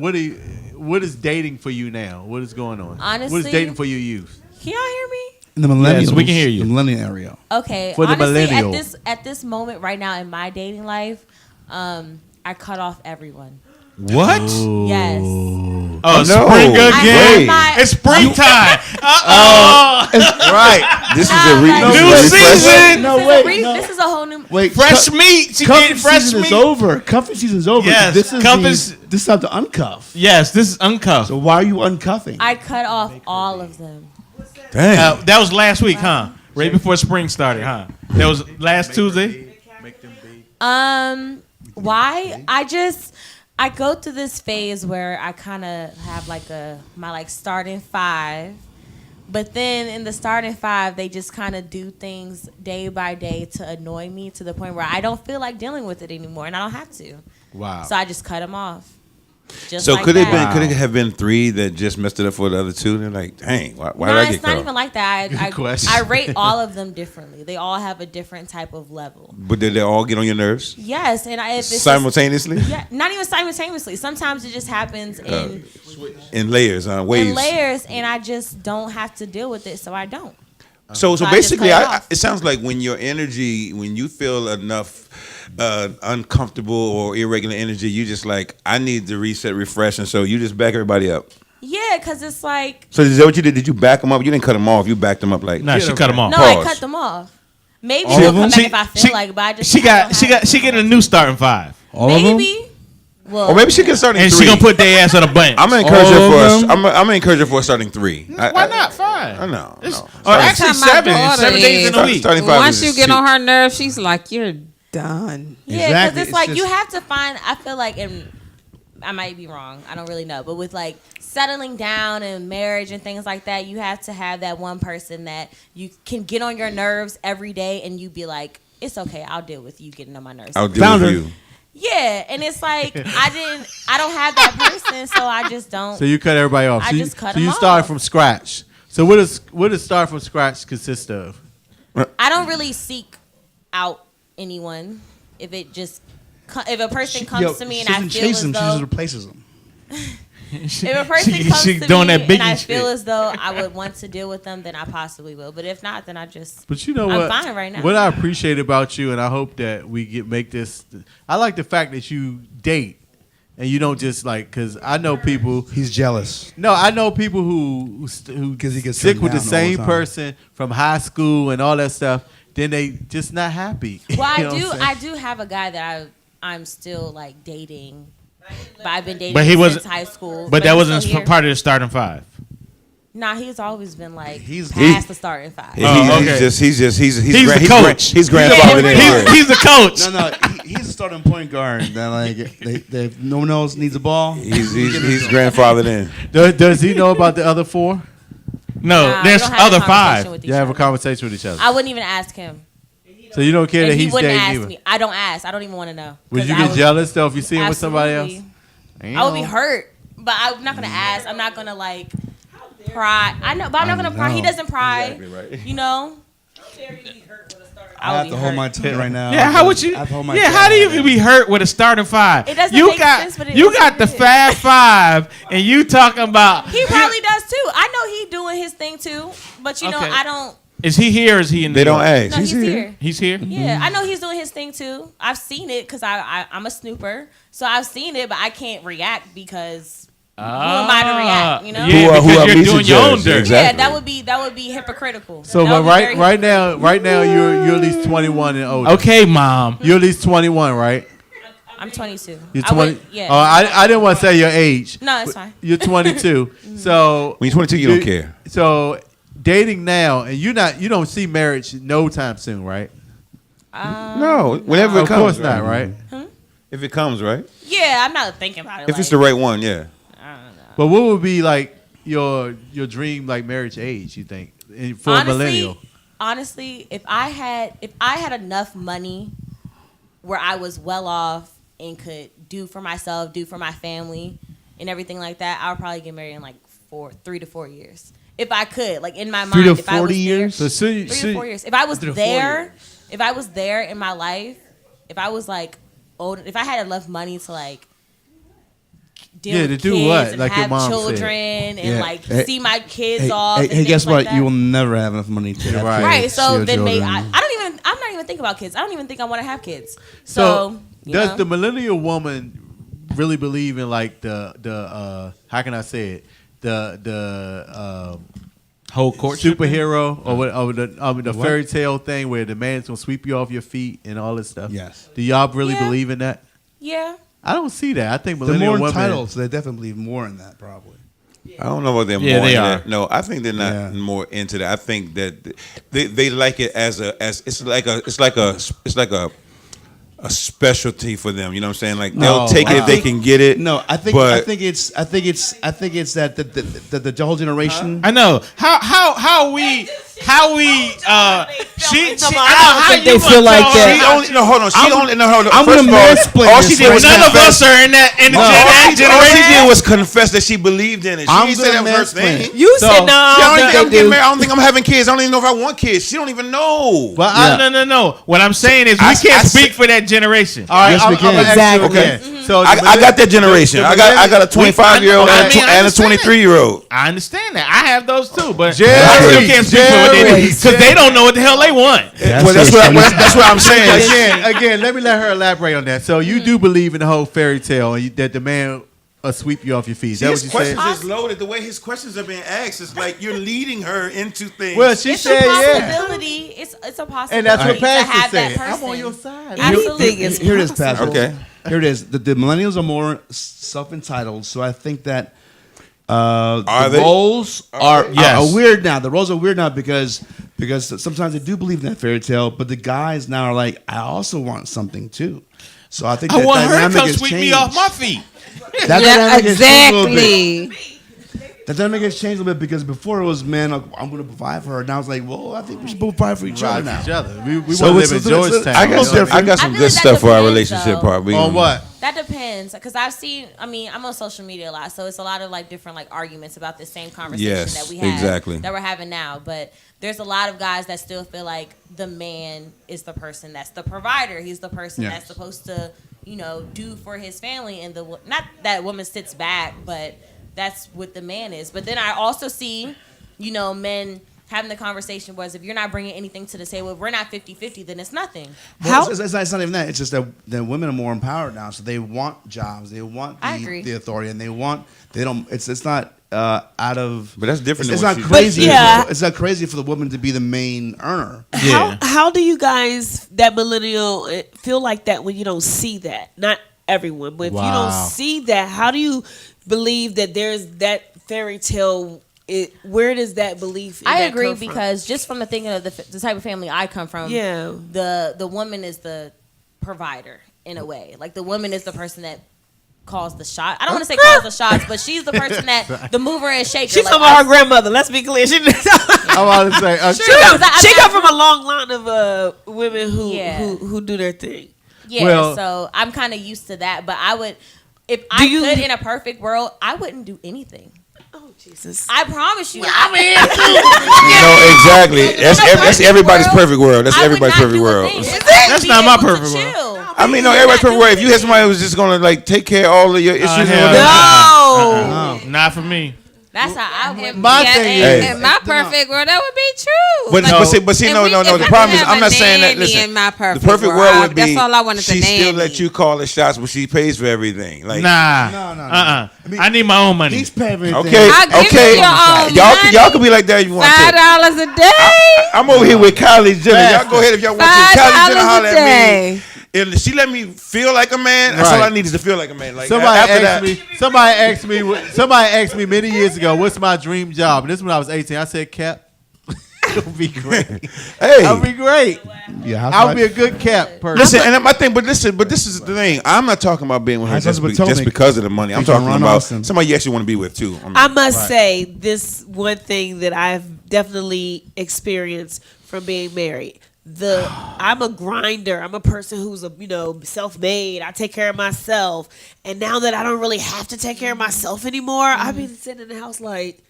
what is dating for you now? What is going on? Honestly, what is dating for you youth? Can y'all hear me? In the millennials, Yes, we can hear you. The millennial area. Okay. For the honestly, millennial. at this moment right now in my dating life, I cut off everyone. What? Yes. Oh, no. spring again. my- It's springtime. Right. This is Nah, a like- New season. No, This is wait. a re- no. This is a whole new. Wait, Fresh meat. She Cuffing getting fresh season meat. is over. Cuffing season's over. Yes, This is this time to uncuff. Yes, this is uncuffed. So why are you uncuffing? I cut off all of them. Damn. That was last week, huh? Right before spring started, huh? That was last Tuesday. Why? I go through this phase where I kind of have like my starting five, but then in the starting five, they just kind of do things day by day to annoy me to the point where I don't feel like dealing with it anymore, and I don't have to. Wow. So I just cut them off. Just So like could that. it have been 3 that just messed it up for the other 2? They're like, dang, why No, did I it's get not cut even off? like that. Good question. I rate all of them differently. They all have a different type of level. But did they all get on your nerves Yes, and if it's simultaneously? yeah, not even simultaneously. Sometimes it just happens In layers, waves. in layers, and I just don't have to deal with it, so I don't. So I just basically, cut it off. it sounds like when your energy, when you feel enough uncomfortable or irregular energy, you just like, I need to reset, refresh, and so you just back everybody up. Yeah, because it's like So is that what you did? Did you back them up? You didn't cut them off. You backed them up like. No, she cut them off. no, I cut them off. Maybe All they'll of them? come back if I feel like, but I just She getting a new starting five. maybe. Well, Or maybe she can start in And 3. she gonna put their ass on a bench. I'm gonna encourage her for. I'm gonna encourage her for starting 3. Why not? Fine. I know. Or actually That's how my 7. daughter 7 days in a is. week. Starting 5 Once is you get cheap. on her nerves, she's like, you're done. Yeah, because Exactly. it's like It's you just- have to find. I feel like, and I might be wrong. I don't really know, but with like settling down and marriage and things like that, you have to have that one person that you can get on your nerves every day, and you be like, it's okay. I'll deal with you getting on my nerves. I'll deal with you. Yeah, and it's like I don't have that person, so I just don't. So you cut everybody off. I So just cut so you them start off. from scratch. So what does start from scratch consist of? I don't really seek out anyone. If it just if a person comes to me and she I doesn't feel chase as them, she though just replaces them. if a person comes she to doing me that Biggie and I shit. feel as though I would want to deal with them, then I possibly will. But if not, then I just. But you know I'm what? fine right now. What I appreciate about you, and I hope that we make this. I like the fact that you date, and you don't just like because I know people. He's jealous. No, I know people who Because he gets stick turned with the down all same the time. person from high school and all that stuff. Then they just not happy. Well, You know what I'm saying? I do have a guy that I'm still like dating. But I've been dating But he since wasn't high school. But that he's wasn't still here. part of the starting 5. Nah, he's always been like He's- past the starting 5. okay. He's the coach. He's grandfathered in. He's the coach. No, he's a starting point guard. That like, if no one else needs a ball, He's grandfathered in. Does he know about the other 4? No, Nah, there's we don't have a other conversation 5. with each You have a other. conversation with each other. I wouldn't even ask him. So you don't care And that he he's wouldn't dating ask either. me. I don't ask. I don't even want to know. Would 'Cause you I get jealous though if you see him with somebody else? Absolutely. I would be hurt, but I'm not gonna ask. I'm not gonna like pry. I know, but I'm not gonna pry. He doesn't pry. Exactly right. You know. I have to hold my tongue right now. Yeah, how would you? I have to hold my Yeah, tongue how do right you now. be hurt with a starting 5? It doesn't you make got, sense, but it you is got what the it is. Fab 5, and you talking about? He probably does too. I know he doing his thing too, but you know Okay. I don't. Is he here or is he in? They New don't York? ask. No, he's here. He's here. Yeah, I know he's doing his thing too. I've seen it because I'm a snooper, so I've seen it, but I can't react because who am I to react? You know? Yeah, Who because are you're me to doing your own judge? dirt. Exactly. Yeah, that would be hypocritical. So, That but would be very right now, you're at least 21 and older. Okay, mom. You're at least 21, right? I'm 22. You're I 20. would- yeah. Oh, I didn't want to say your age. No, it's fine. You're 22. So When you're 22, you don't care. So dating now, and you don't see marriage no time soon, right? No, whenever it Of comes. course not, right? If it comes, right? Yeah, I'm not thinking about it. If it's the right one, yeah. But what would be like your dream like marriage age? You think for a millennial? Honestly, if I had enough money where I was well off and could do for myself, do for my family, and everything like that, I would probably get married in like 3 to 4 years. If I could, like in my mind, 3 to if I was 40 years. there, 3 to 4 years. If I was there in my life, if I was like old, if I had enough money to like deal with do kids what? and Like your have mom children said. and like see my kids off. Hey, and things guess like what? You will never have enough money to have right. kids, So your then maybe children. I'm not even thinking about kids. I don't even think I want to have kids. So you does know? the millennial woman really believe in like the how can I say it, the whole courtship superhero or the What? fairy tale thing where the man's gonna sweep you off your feet and all this stuff? Yes. Do y'all really Yeah. believe in that? Yeah. I don't see that. I think They're millennial more women. entitled, so they definitely believe more in that, probably. I don't know what they're Yeah, more they into are. that. No, I think they're not more into that. I think that they like it as it's like a specialty for them. You know what I'm saying? Like they'll take it if they can get it. No, I think it's that the whole generation. I know how we she I don't think they feel like that. Hold on. I'm First gonna of all, mansplain all this she did was right none of confess. us are in that All she generation. did was confess that she believed in it. She I'm didn't say that gonna was her mansplain thing. it. You said no. I don't think I'm they getting do. married. I don't think I'm having kids. I don't even know if I want kids. She don't even know. But No. What I'm saying is we I can't said- speak for that generation. all right, Yes, we can. exactly. Exactly. So I got that generation. I got a 25-year-old I mean, I and a understand that. 23-year-old. I understand that. I have those too, but Jerry, I still can't speak for what they do Jerry, because they don't know what the hell they want. Well, that's what I'm saying. Again, let me let her elaborate on that. So you do believe in the whole fairy tale and that the man will sweep you off your feet. Is that what His you questions said? is loaded. The way his questions are being asked is like you're leading her into things. Well, she It's said a yeah. possibility. It's a possibility. And that's what to Pastor have that said. person. I'm on your side. Absolutely. Here it is, Pastor. Okay. Here it is. The millennials are more self-entitled, so I think that the they? roles are Yes. weird now. The roles are weird now because sometimes they do believe in that fairy tale, but the guys now are like, I also want something too. So I think I that want her to dynamic come has sweep changed. me off my feet. That dynamic has changed a little bit. Exactly. That dynamic has changed a little bit because before it was, man, I'm going to provide for her. Now it's like, well, I think we should both provide for each other now. Each other. We So want to it's- live in it's- Georgetown. I you know? got some I feel good like stuff that for our depends, relationship though. part. On what? That depends, because I've seen. I mean, I'm on social media a lot, so it's a lot of like different like arguments about the same conversation Yes, that we have, exactly. that we're having now. But there's a lot of guys that still feel like the man is the person that's the provider. He's the person Yes. that's supposed to, do for his family, and not that woman sits back, but that's what the man is. But then I also see, men having the conversation was, if you're not bringing anything to the table, if we're not 50-50, then it's nothing. Well, it's not even that. It's just that women are more empowered now, so they want jobs, they want I agree. the authority, and they don't. It's not out of. But that's different It's than not what she crazy. But yeah. It's not crazy for the woman to be the main earner. How do you guys, that millennial, feel like that when you don't see that? Not everyone, but if you don't see that, how do you believe that there's that fairy tale? Where does that belief? I that agree come from? because just from the thinking of the type of family I come from, Yeah. the woman is the provider in a way. Like the woman is the person that calls the shot. I don't want to say calls the shots, but she's the person that the mover and shaker. She's like, talking about her grandmother. Let's be clear. She I want to say she come from a long line of women who do their thing. Yeah, so I'm kind of used to that. But I would, if I could in a perfect world, I wouldn't do anything. Oh Jesus! I promise you. I mean, exactly. That's everybody's perfect world. That's everybody's perfect world. That's not my perfect world. I mean, no, everybody's perfect world. If you had somebody who's just gonna like take care of all of your issues, No, not for me. That's how I would. My thing is, in my perfect world, that would be true. But see, no. The problem is, I'm not saying that. Listen, in my perfect the perfect world would be. That's all I wanted to She still nanny. let you call the shots, but she pays for everything. Like, No. I need my own money. He's paying for everything. okay, I'll give okay. you your own Y'all can be like that if you want to. $5 a day. I'm over here with Kylie Jenner. Y'all go ahead if y'all want to. Kylie Jenner $5 holler a at day. me. And she let me feel like a man. That's all I need is to feel like a man. Like Somebody asked me many years ago, what's my dream job? And this is when I was 18. I said, Cap. That would be great. Hey, that would be great. Yeah, I would be a good cat person. Listen, and I think, but this is the thing. I'm not talking about being with her just because of the money. I'm talking about somebody you actually want to be with too. I must say this one thing that I've definitely experienced from being married. I'm a grinder. I'm a person who's self-made. I take care of myself, and now that I don't really have to take care of myself anymore, I've been sitting in the house like.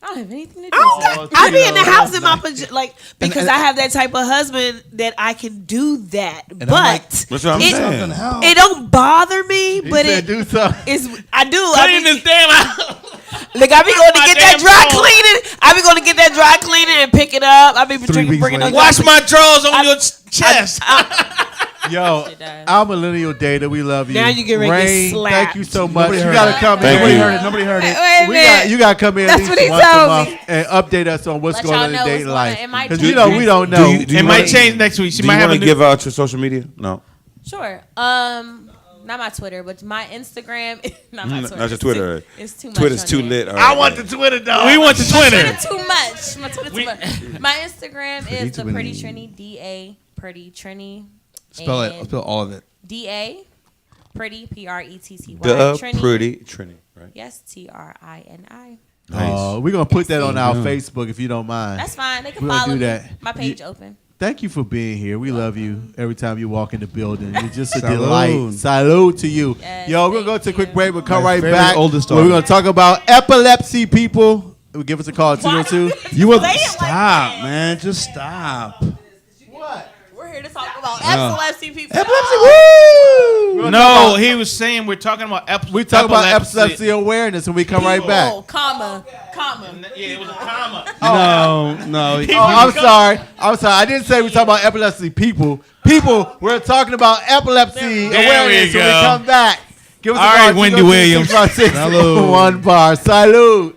I don't have anything to do with that. I be in the house in my because I have that type of husband that I can do that. But that's what I'm saying. It don't bother me. But it do something. I do. Clean this damn house. Like I be going to get that dry cleaning. I be going to get that dry cleaning and pick it up. I be bringing those. Wash my drawers on your chest. Yo, our millennial data, we love you. Now you get ready to Rain, get slapped. thank you so much. Nobody You heard gotta it. come in. Nobody heard it. Nobody heard it. Wait a minute. You gotta come in at That's least what he once a told month me. and update us on what's Let going y'all on in know dating what's life. going on. It might Because change. we don't know. It might change next week. She Do might you have want to give out your social media? No. Sure. Not my Twitter, but my Instagram. Not my Twitter. Not your Twitter. It's too much. Twitter's on too there. lit. I want the Twitter though. We want the My Twitter. Twitter too much. My Twitter too much. My Instagram is the Pretty Trini. DA Pretty Trini. Spell it. Spell all of it. DA Pretty PRETTY. Pretty Trini. Right. Yes, TRINI. We're gonna put that on our Facebook if you don't mind. That's fine. They can We're gonna follow do me. that. My page open. Thank you for being here. We love you every time you walk in the building. You're just a Salute. delight. Salute to you. Yes, Yo, we're going to go to a quick break. We'll come My right favorite back. oldest Where we're daughter. going to talk about epilepsy, people. Give us a call at 202. You will stop, man. Just stop. We're here to talk about epilepsy people. No, he was saying we're talking about epilepsy. We talk about epilepsy awareness when we come right back. Oh, comma. Yeah, it was a comma. No. Oh, I'm sorry. I didn't say we talk about epilepsy people. We're talking about epilepsy awareness when we come back. Give us a All call. right, Wendy Williams. Salute. One bar. Salute.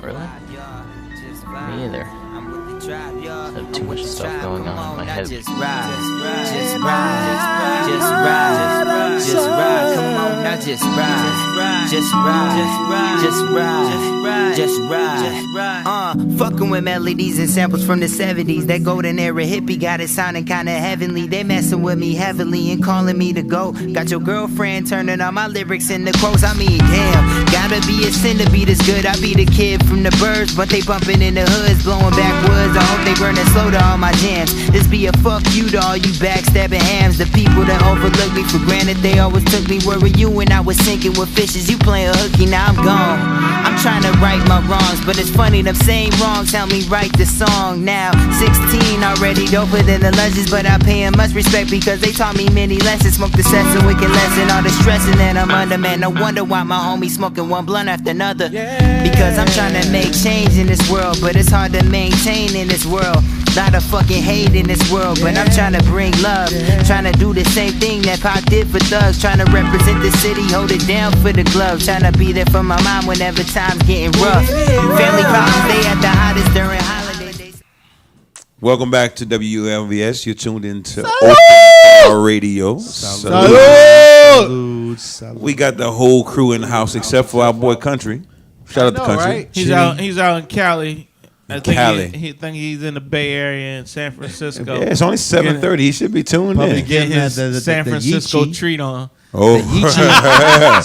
Really? Me either. I have too much stuff going on in my head. Just ride. Come on, now just ride. Fucking with melodies and samples from the 70s. That golden era hippie got it sounding kinda heavenly. They messing with me heavily and calling me to go. Got your girlfriend turning all my lyrics into quotes. I mean, damn, gotta be a sin to be this good. I be the kid from the birds, but they bumping in the hoods, blowing backwoods. I hope they burning slow to all my jams. This be a fuck you to all you backstabbing hams. The people that overlook me for granted, they always took me. Where were you when I was sinking with fishes? You playing hooky, now I'm gone. I'm trying to right my wrongs, but it's funny, them same wrongs help me write the song. Now 16, already doper than the legends, but I pay 'em much respect because they taught me many lessons. Smoke the sets so we can lessen all the stressing that I'm under. Man, no wonder why my homie smoking one blunt after another. Because I'm trying to make change in this world, but it's hard to maintain in this world. Lot of fucking hate in this world, but I'm trying to bring love. Trying to do the same thing that Pop did for thugs. Trying to represent the city, hold it down for the glove. Trying to be there for my mom whenever time's getting rough. Family problems, they at the hottest during holidays. Welcome back to WLVS. You're tuned into Open Bar Radio. Salute. We got the whole crew in the house except for our boy Country. Shout out to Country. Right? He's out in Cali. I think Cali. He think he's in the Bay Area in San Francisco. Yeah, it's only 7:30. He should be tuned Probably in. Get his the San Francisco Yeechi. treat on. Oh,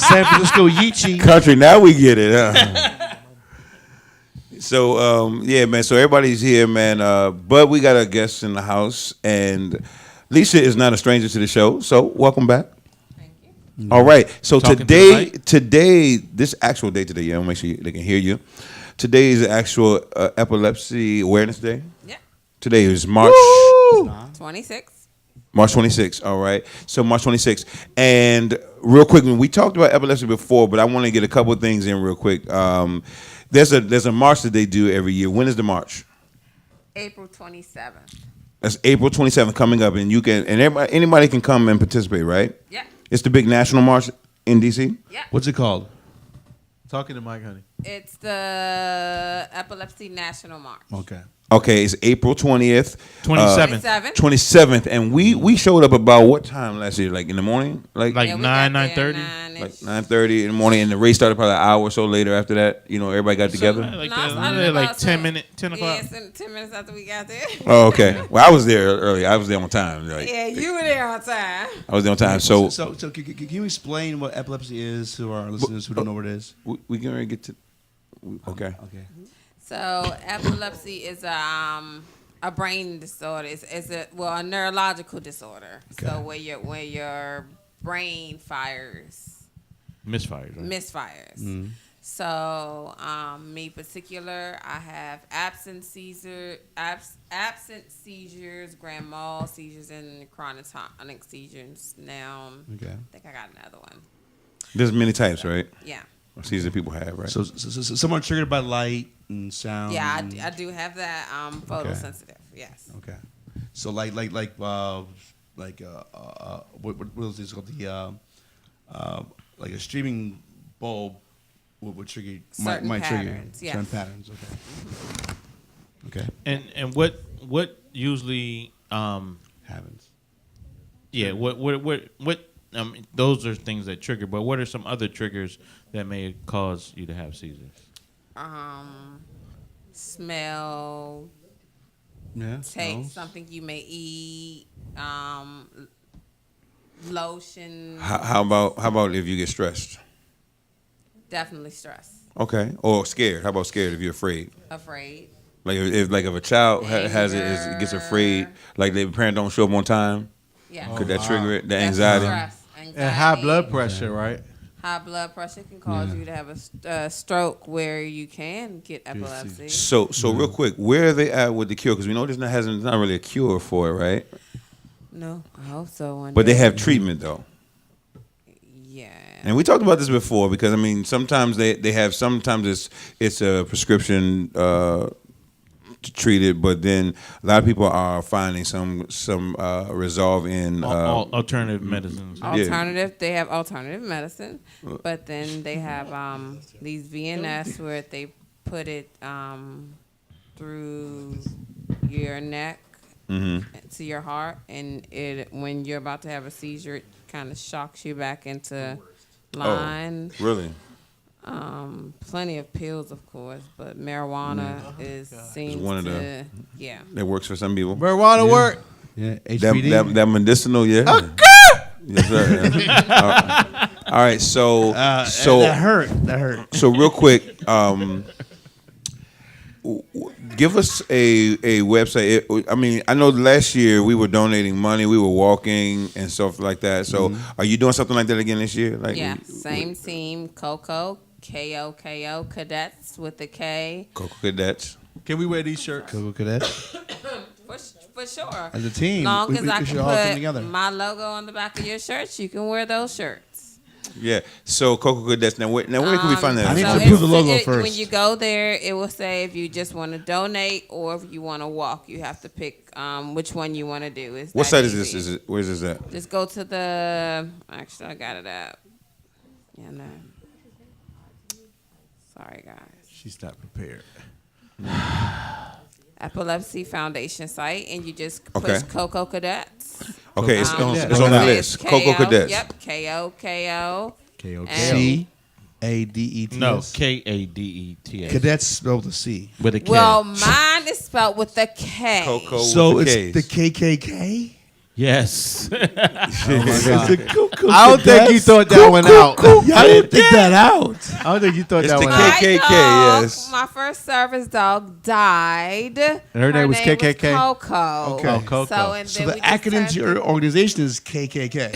San Francisco Yeechi. Country. Now we get it. Huh? So yeah, man. So everybody's here, man. But we got a guest in the house, and Lisa is not a stranger to the show. So welcome back. Thank you. All right. So Talking to today, this actual day today, yeah, I'll make sure they can hear you. Today is the actual Epilepsy Awareness Day. Yeah. Today is March 26. March 26th. All right. So March 26th. And real quick, we talked about epilepsy before, but I want to get a couple of things in real quick. There's a march that they do every year. When is the march? April 27th. That's April 27th coming up, and you can anybody can come and participate, right? Yeah. It's the big national march in DC. Yeah. What's it called? Talking to Mike, honey. It's the Epilepsy National March. Okay. Okay, it's April 20th. 27th. 27th. And we showed up about what time last year? Like in the morning? Like Like 9:30. 9-ish. Like 9:30 in the morning, and the race started probably an hour or so later after that. You know, everybody got together. Like, No, it started like about 10 minutes, 10 o'clock. Yeah, 10 minutes after we got there. Oh, okay. Well, I was there early. I was there on time. Like, Yeah, you were there on time. I was there on time. So can you explain what epilepsy is to our listeners who don't know what it is? We can get to. Okay. So epilepsy is a brain disorder. It's a neurological disorder. Okay. So where your brain fires. Misfires. Right? Misfires. Mm-hmm. So me particular, I have absent seizures, grand mal seizures, and chronic seizures. Now, Okay. I think I got another one. There's many types, right? Yeah. Seizures people have, right? So some are triggered by light and sound. Yeah, and- I do have that. Photosensitive. Yes. Okay. So what was this called? Like a streaming bulb would trigger Certain might trigger patterns, yes. certain patterns. Okay. Okay. And what usually happens? Yeah. What those are things that trigger. But what are some other triggers that may cause you to have seizures? Smell. Yeah. Take smells. something you may eat. Lotion. How about if you get stressed? Definitely stress. Okay. Or scared. How about scared if you're afraid? Afraid. Like if a child has it gets afraid, like their parent don't show up on time. Yeah. Could that trigger it? The That's anxiety. stress. And high blood pressure, right? High blood pressure can cause you to have a stroke where you can get epilepsy. So real quick, where are they at with the cure? Because we know there's not really a cure for it, right? No, I hope so. But they have treatment though. Yeah. And we talked about this before because I mean sometimes they have it's a prescription to treat it, but then a lot of people are finding some resolve in alternative medicines. They have alternative medicine, but then they have these VNS where they put it through your neck to your heart, and when you're about to have a seizure, it kind of shocks you back into line. Oh, really? Plenty of pills, of course, but marijuana seems one of to that works for some people. Marijuana work. Yeah, HBD. That medicinal, yeah. Yes, sir. Yeah. All right, so that hurt. So real quick, give us a website. I mean, I know last year we were donating money, we were walking and stuff like that. So, are you doing something like that again this year? Like, same team, Coco, K-O-K-O, Cadets with the K. Coco Cadets. Can we wear these shirts? Coco Cadets. For sure. As a team, long as I we should can all come put together. my logo on the back of your shirts, you can wear those shirts. Yeah. So Coco Cadets. Now where can we find that? I need to approve the logo first. When you go there, it will say if you just want to donate or if you want to walk. You have to pick which one you want to do. What site is this? Where's this at? Just go to the. Actually, I got it up. Yeah, no. Sorry, guys. She's not prepared. Epilepsy Foundation site, and you just push Coco Cadets. Okay, it's on the list. Coco Cadets. Yep, K-O-K-O. K-A-D-E-T-S. No, K-A-D-E-T-S. Cadets spelled with a C. With a K. Well, mine is spelled with a K. Coco So with it's the the KKK? Yes. Oh my God. I don't think you thought that one out. I didn't think that out. I don't think you thought It's that the one out. KKK, dog, yes. My first service dog died. And her name was KKK? Coco. Okay. Oh, Coco. So, and So then the we just acronym turned to your organization is KKK.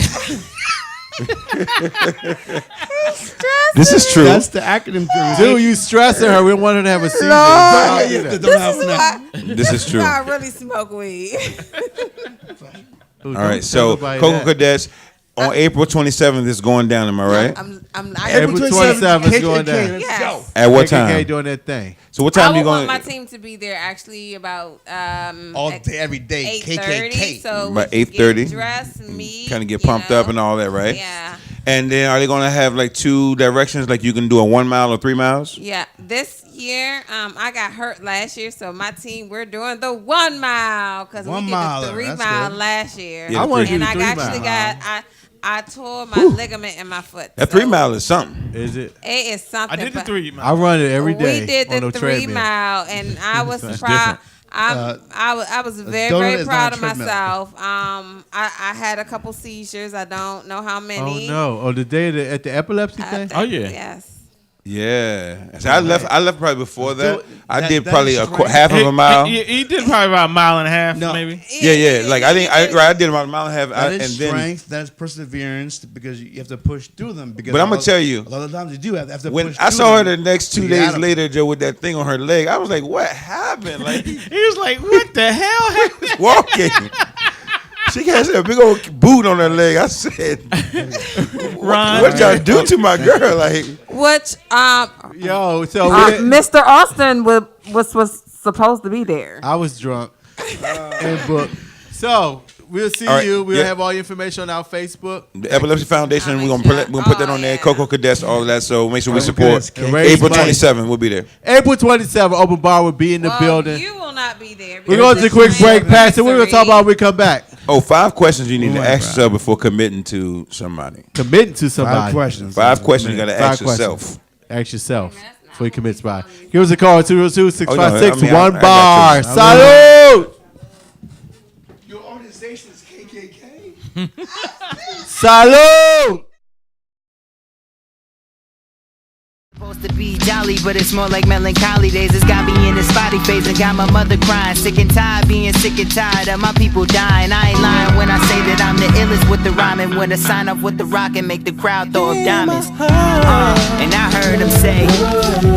This is true. That's the acronym. Dude, you stressing her. We don't want her to have a seizure. Lord. This is true. I really smoke weed. All right, so Coco Cadets on April 27th is going down. Am I right? April 27th is going down. Yes. Go. At what KKK time? doing that thing. So what time I you would want going? my team to be there actually about All day, every day. 8:30. KKK. So About we can 8:30. get dressed, meet, Kind of get pumped up and all that, right? Yeah. And then are they going to have like two directions, like you can do a 1 mile or 3 miles? Yeah, this year I got hurt last year, so my team we're doing the 1 mile because we 1 did mile, the 3 that's mile good. last year. Yeah, I wanna do and the I 3 actually mile. I tore my ligament in my foot. That 3 mile is something. Is it? It is something. I did the but 3 mile. I run it every day. We did on the no 3 treadmill. mile, and I was That's proud. different. I was very, donut very is proud not of a treadmill. myself. I had a couple seizures. I don't know how Oh many. no! Oh, the day at the epilepsy thing. Oh yeah. Yes. Yeah. So I left probably before that. I that- did that probably is a strange. half of a mile. He did probably about a mile and a half, maybe. Yeah. Like I did about a mile and a half. That and is then, strength. That is perseverance because you have to push through them. Because But I'm a gonna lot- tell you, a lot of times you do have to when push I through saw her the them next 2 to get days out of later, Joe, with that thing on her leg, I was like, "What happened?" Like He was like, "What the hell happened?" walking. She has a big old boot on her leg. I said, Ron, "What y'all do to my girl?" Like, Which Yo, so Mr. Austin was supposed to be there. I was drunk and booked. So we'll see All right, you. We'll yeah. have all your information on our Facebook. the Epilepsy Foundation, we're gonna put that on there. Coco Cadets, all of that. So make sure we support. And raise April money. 27th, we'll be there. April 27th, open bar will be in the building. You will not be there. We're going to take a quick break, Pastor. We're going to talk about when we come back. Oh, 5 questions you need to ask yourself before committing to somebody. Committing to somebody. 5 questions. 5 questions you got to 5 ask questions. yourself. Ask yourself before you commit to Give us a call, 202-656-1 I bar. got you. Salute! Your organization is KKK. Salute! Supposed to be jolly, but it's more like melancholy days. It's got me in the spotty phase and got my mother crying. Sick and tired, being sick and tired of my people dying. I ain't lying when I say that I'm the illest with the rhyming. When I sign up with the rock and make the crowd throw up diamonds. And I heard him say,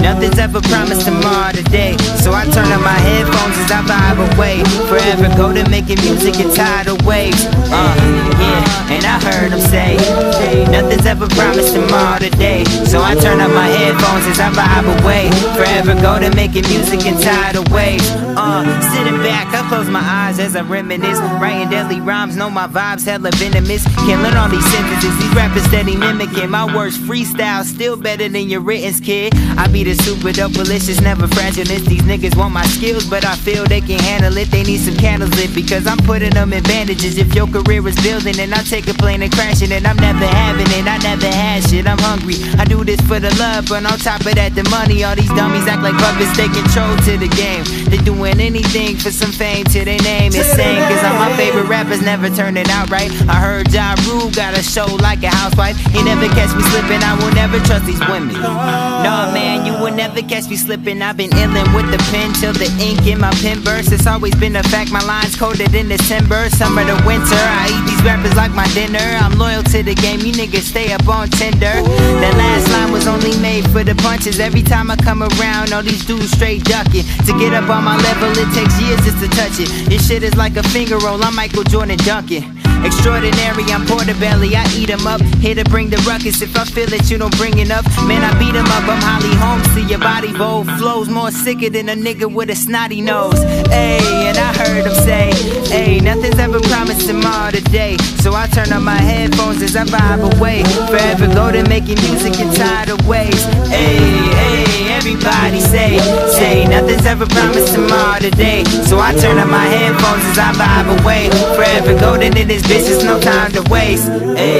nothing's ever promised tomorrow today. So I turn on my headphones as I vibe away. Forever go to making music and tidal waves. Yeah, and I heard him say, nothing's ever promised tomorrow today. So I turn on my headphones as I vibe away. Forever go to making music and tidal waves. Sitting back, I close my eyes as I reminisce. Writing deadly rhymes, know my vibes hella venomous. Can't learn all these sentences, these rappers steady mimicking. My words freestyle, still better than your writtens, kid. I be the super dope, malicious, never fragilist. These niggas want my skills, but I feel they can handle it. They need some candles lit because I'm putting them in bandages. If your career is building and I take a plane and crashing it, I'm never having it, I never had shit. I'm hungry, I do this for the love, but on top of that, the money. All these dummies act like puppets, they control to the game. They doing anything for some fame to their name. Insane, cause all my favorite rappers never turn it out right. I heard Ja Rule got a show like a housewife. He never catch me slipping, I will never trust these women. No man, you will never catch me slipping. I've been illin' with the pen till the ink in my pen bursts. It's always been a fact, my lines colder than December. Summer to winter, I eat these rappers like my dinner. I'm loyal to the game, you niggas stay up on Tinder. That last line was only made for the punches. Every time I come around, all these dudes straight ducking. To get up on my level, it takes years just to touch it. This shit is like a finger roll, I'm Michael Jordan dunking. Extraordinary, I'm Portobello, I eat 'em up. Here to bring the ruckus, if I feel that you don't bring enough, man, I beat 'em up. I'm Holly Holmes, see your body bold flows more sicker than a nigga with a snotty nose. Ayy, and I heard him say, ayy, nothing's ever promised tomorrow today. So I turn on my headphones as I vibe away. Forever go to making music in tidal waves. Ayy, ayy, everybody say, nothing's ever promised tomorrow today. So I turn on my headphones as I vibe away. Forever go to this bitch, it's no time to waste. Hey,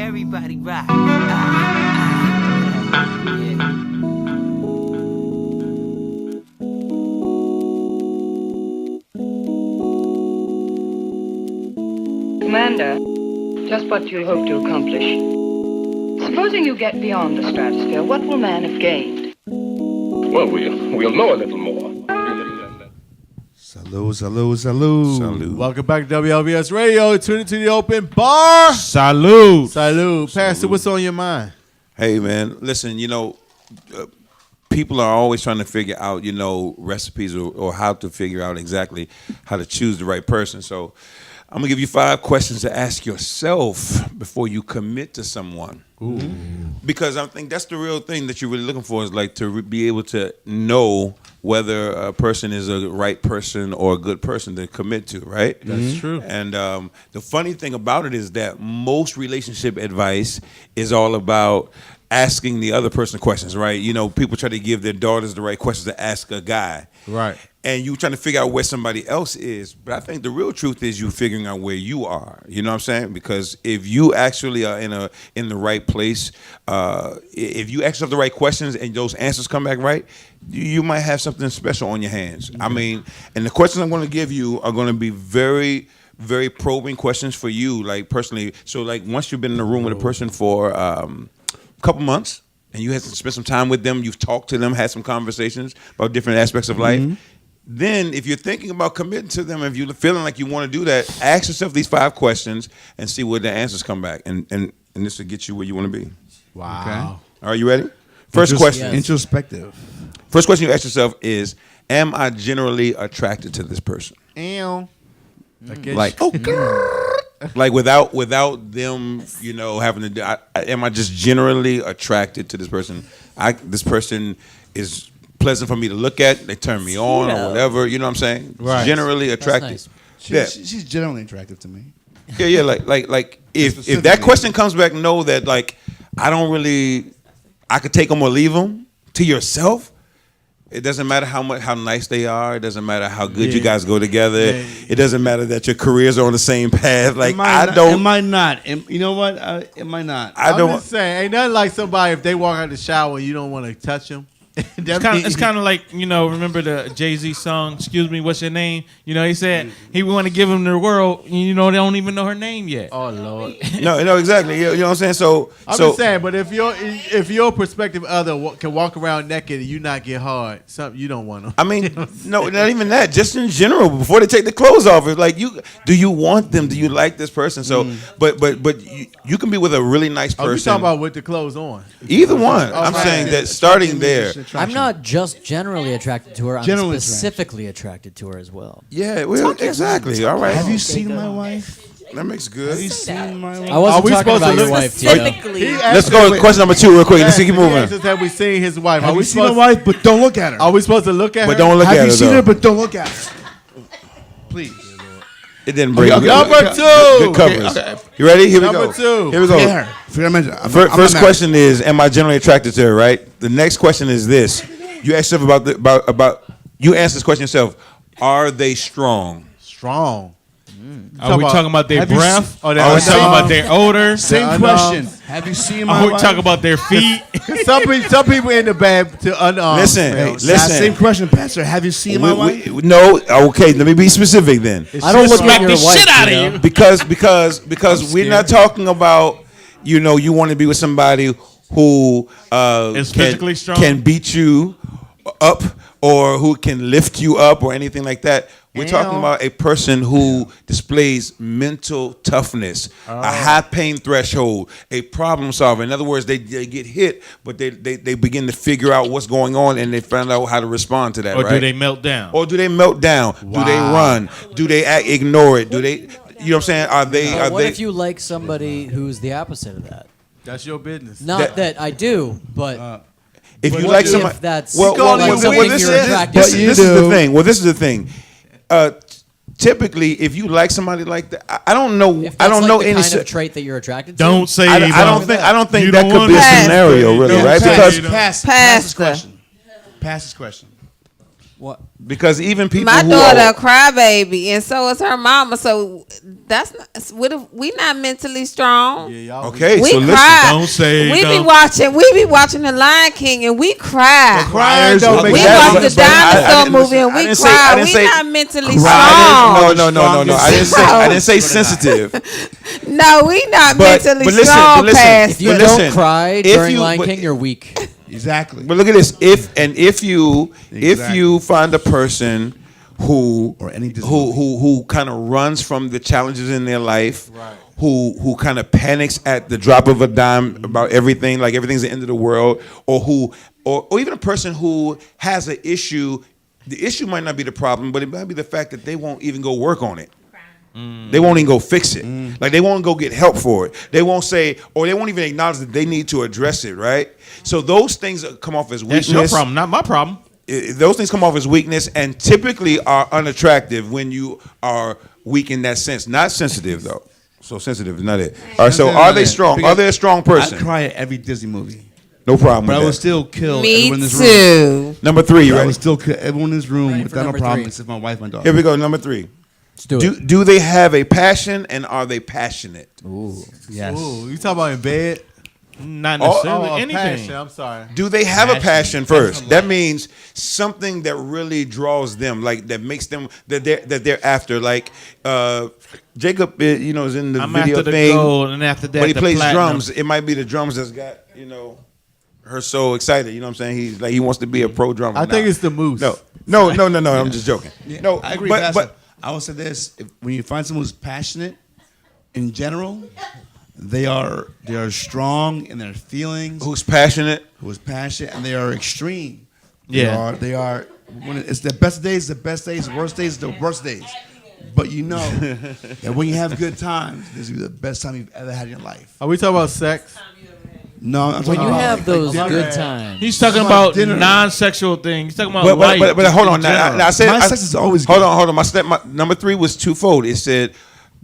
everybody rock. Commander, just what do you hope to accomplish? Supposing you get beyond the stratosphere, what will man have gained? Well, we'll know a little more. Salute. Welcome back to WLVS Radio. Tune into the open bar. Salute. Pastor, what's on your mind? Hey, man, listen, people are always trying to figure out, recipes or how to figure out exactly how to choose the right person. So I'm going to give you 5 questions to ask yourself before you commit to someone. Ooh. Because I think that's the real thing that you're really looking for is like to be able to know whether a person is a right person or a good person to commit to, right? That's true. And the funny thing about it is that most relationship advice is all about asking the other person questions, right? You know, people try to give their daughters the right questions to ask a guy. Right. And you trying to figure out where somebody else is. But I think the real truth is you figuring out where you are. You know what I'm saying? Because if you actually are in the right place, if you ask yourself the right questions and those answers come back right, you might have something special on your hands. I mean, and the questions I'm going to give you are going to be very, very probing questions for you, like personally. So like once you've been in a room with a person for couple months and you had to spend some time with them, you've talked to them, had some conversations about different aspects of life, then if you're thinking about committing to them, if you're feeling like you want to do that, ask yourself these 5 questions and see where the answers come back, and this will get you where you want to be. Wow. Okay. Are you ready? First question. Introspective. First question you ask yourself is, am I generally attracted to this person? Ew. Like, like without them, you know, having to do. Am I just generally attracted to this person? This person is pleasant for me to look at. They turn me on or whatever. You know what I'm saying? Right. Generally attracted. Nice. Yeah. She's generally attractive to me. Yeah. Like if that question comes back, know that like I could take them or leave them to yourself. It doesn't matter how nice they are. It doesn't matter how good you guys go together. It doesn't matter that your careers are on the same path. Like It might not. You know what? It might not. I'm just saying, ain't nothing like somebody if they walk out of the shower and you don't want to touch them. It's kind of like, you know, remember the Jay-Z song, "Excuse Me, What's Your Name?" You know, he said he want to give them the world. You know, they don't even know her name yet. Oh Lord. No, exactly. You know what I'm saying? So I'm just saying, but if your prospective other can walk around naked and you not get hard, something you don't want them. I mean, no, not even that. Just in general, before they take the clothes off, it's like do you want them? Do you like this person? So, but you can be with a really nice person. Oh, you talking about with the clothes on? Either one. I'm saying that starting there. I'm not just generally attracted to her. I'm Generally specifically attracted to her as well. Yeah, well, exactly. All right. Have you seen my wife? That makes good. Have you seen my wife? I wasn't talking about your wife, Tito. Let's go to question number 2 real quick. Let's keep moving. Have we seen his wife? Have you seen my wife? But don't look at her. Are we supposed to look at her? But don't look at her. Have you seen though. her? But don't look at her. Please. It didn't break. Okay. Number 2. Good coverage. Okay. You ready? Here we Number go. 2. Here we go. Forget her. Forget I mentioned. I'm First not question is, am I generally attracted to her? Right. The next question is this: you ask yourself about. You answer this question yourself. Are they strong? Strong. Are we talking about their breath? Are we talking about their odor? Same question. Have you seen my Are we wife? talking about their feet? some people in the bed to unarmed. Listen. Same question, Pastor. Have you seen my wife? No. Okay. Let me be specific then. I don't look Smack at the your wife, shit out of Tito. you. Because we're not talking about, you know, you want to be with somebody who Is physically strong? can beat you up or who can lift you up or anything like that. We're talking about a person who displays mental toughness, a high pain threshold, a problem solver. In other words, they get hit, but they begin to figure out what's going on and they find out how to respond to that. Or right? do they melt down? Or do they melt down? Wow. Do they run? Do they ignore it? Do they? You know what I'm saying? Are they? What if you like somebody who's the opposite of that? That's your business. Not that I do, but if you what like if somebody, that's well, something this you're attracted is to? this is the thing. Well, this is the thing. Typically, if you like somebody like that, I don't know. If I that's don't like know the any. kind of trait that you're attracted to. Don't say. I don't think that could be a Pass. scenario, really, right? Because Pass this question. Pass this question. What? Because even people My who daughter are, a crybaby, and so is her mama. So that's not. What if we not mentally strong? okay, We so listen. cry. Don't say. We don't. be watching the Lion King, and we cry. Crying don't make We sense. watch the dinosaur movie, and we cry. We not mentally strong. No. I didn't say sensitive. No, we not But mentally listen, strong. but listen, Pastor. If you But don't listen, cry if during you- Lion but- King, you're weak. Exactly. But look at this. If you find a person who Or any Disney who kind of runs from the challenges in their life, who kind of panics at the drop of a dime about everything, like everything's the end of the world, or even a person who has an issue. The issue might not be the problem, but it might be the fact that they won't even go work on it. They won't even go fix it. Like they won't go get help for it. They won't say, or they won't even acknowledge that they need to address it, right? So those things come off as weakness. That's your problem, not my problem. Those things come off as weakness and typically are unattractive when you are weak in that sense. Not sensitive though. So sensitive is not it. All right. So are they strong? Are they a strong person? I cry at every Disney movie. No problem. But with I would that. still kill Me everyone in this too. room. Number 3, you I ready? would still kill everyone in this room Ready for without no number problem, 3. except my wife, my daughter. Here we go. Number 3. Let's do it. Do they have a passion and are they passionate? Ooh. Yes. Ooh, you talking about in bed? Not necessarily anything. Passion, I'm sorry. Do they have a passion Passion. first? That means something that really draws them, like that makes them that they're after. Like Jacob, is in the I'm video after the thing, gold, and after that, but he the plays platinum. drums. It might be the drums that's got her so excited. You know what I'm saying? He's like he wants to be a pro drummer. I think it's the moose. No. I'm just joking. No, I agree. but I will say this: when you find someone who's passionate, in general, they are strong in their feelings. Who's passionate? Who is passionate, and they are extreme. Yeah. They are. When it's the best days, the best days. Worst days, the worst days. But you know that when you have good times, this is the best time you've ever had in your life. Are we talking about sex? No, I'm talking When you about have those dinner. good times. He's talking It's about dinner. non-sexual things. He's talking about life. But hold on. in general. Now I said My sex is always hold good. on. My number 3 was twofold. It said,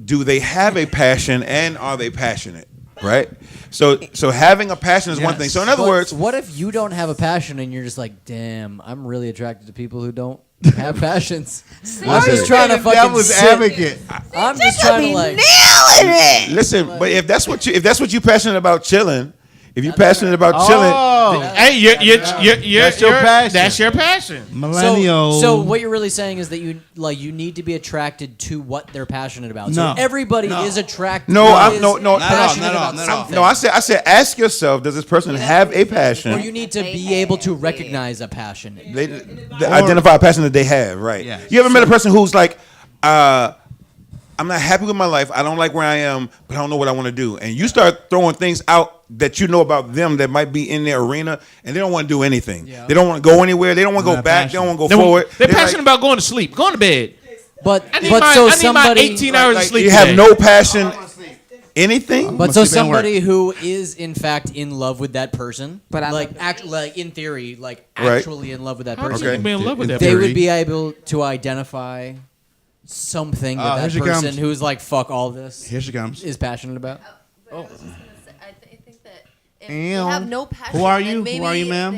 do they have a passion and are they passionate? Right. So having a passion is one thing. So in other But words, what if you don't have a passion and you're just like, damn, I'm really attracted to people who don't have passions. I'm just trying to fucking Devil's sit. advocate. I'm just trying to like. listen, but if that's what you passionate about, chilling. If you're passionate about chilling, Hey, you're That's your passion. That's your passion. Millennial. So what you're really saying is that you need to be attracted to what they're passionate about. No. So everybody No. is attracted. No, is no, passionate not at all, about not at all. something. no, I said, ask yourself, does this person have a passion? Or you need to be able to recognize a passion. They identify a passion that they have, right? Yeah. You ever met a person who's like, I'm not happy with my life. I don't like where I am, but I don't know what I want to do. And you start throwing things out that you know about them that might be in their arena, and they don't want to do anything. Yeah. They don't want to go anywhere. They don't want to go back. They don't want to go forward. They're They're passionate about going to sleep, going to bed. But I need but my, so I need somebody my 18 hours of sleep. You have today. no passion, anything. But so Must be bad work. somebody who is in fact in love with that person, But I like love like in theory, like Right. actually in love with that How person, can you be in love with that they person? would be able to identify something that here that she person comes. who's like fuck all this Here she comes. is passionate about. But I was just gonna say, I think that if Ew. you have no passion, Who are then you? maybe Who are you, ma'am?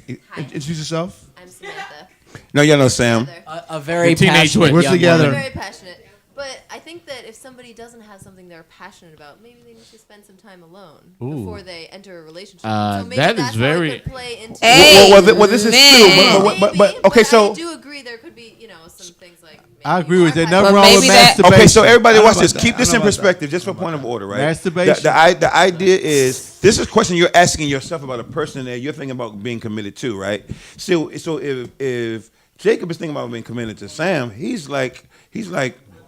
they- Introduce yourself. I'm Samantha. No, you know Sam. A very Teenage passionate twin. We're young together. I'm woman. very passionate. But I think that if somebody doesn't have something they're passionate about, maybe they need to spend some time alone before they enter a relationship. So maybe that is that's very- how it could play into Well, this is true. But okay, so I do agree there could be, some things like I agree with that. But Nothing wrong with maybe that- masturbation. okay, so everybody I don't watch know this. about Keep that. this I don't in know about perspective, just for point of order, right? Masturbation. The idea is this is a question you're asking yourself about a person that you're thinking about being committed to, right? So if Jacob is thinking about being committed to Sam, he's like,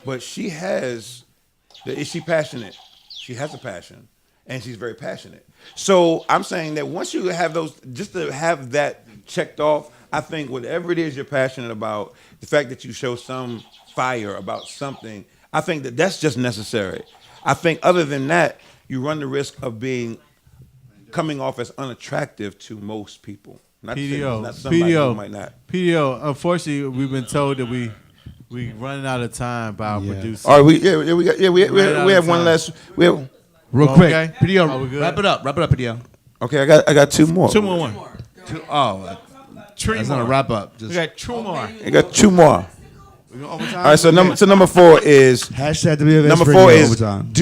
but is she passionate? She has a passion, and she's very passionate. So I'm saying that once you have those, just to have that checked off, I think whatever it is you're passionate about, the fact that you show some fire about something, I think that that's just necessary. I think other than that, you run the risk of coming off as unattractive to most people. Not somebody who might not. PDO. Unfortunately, we've been told that we running out of time by our producer. All right, we have one last. Real quick, Okay. PDO, Are we good? wrap it up, PDO. Okay, I got two more. Two more. That's not a wrap up. We got two more. I got two more. We go overtime? All right, so number 4 is Hashtag WLVS number radio 4 is overtime.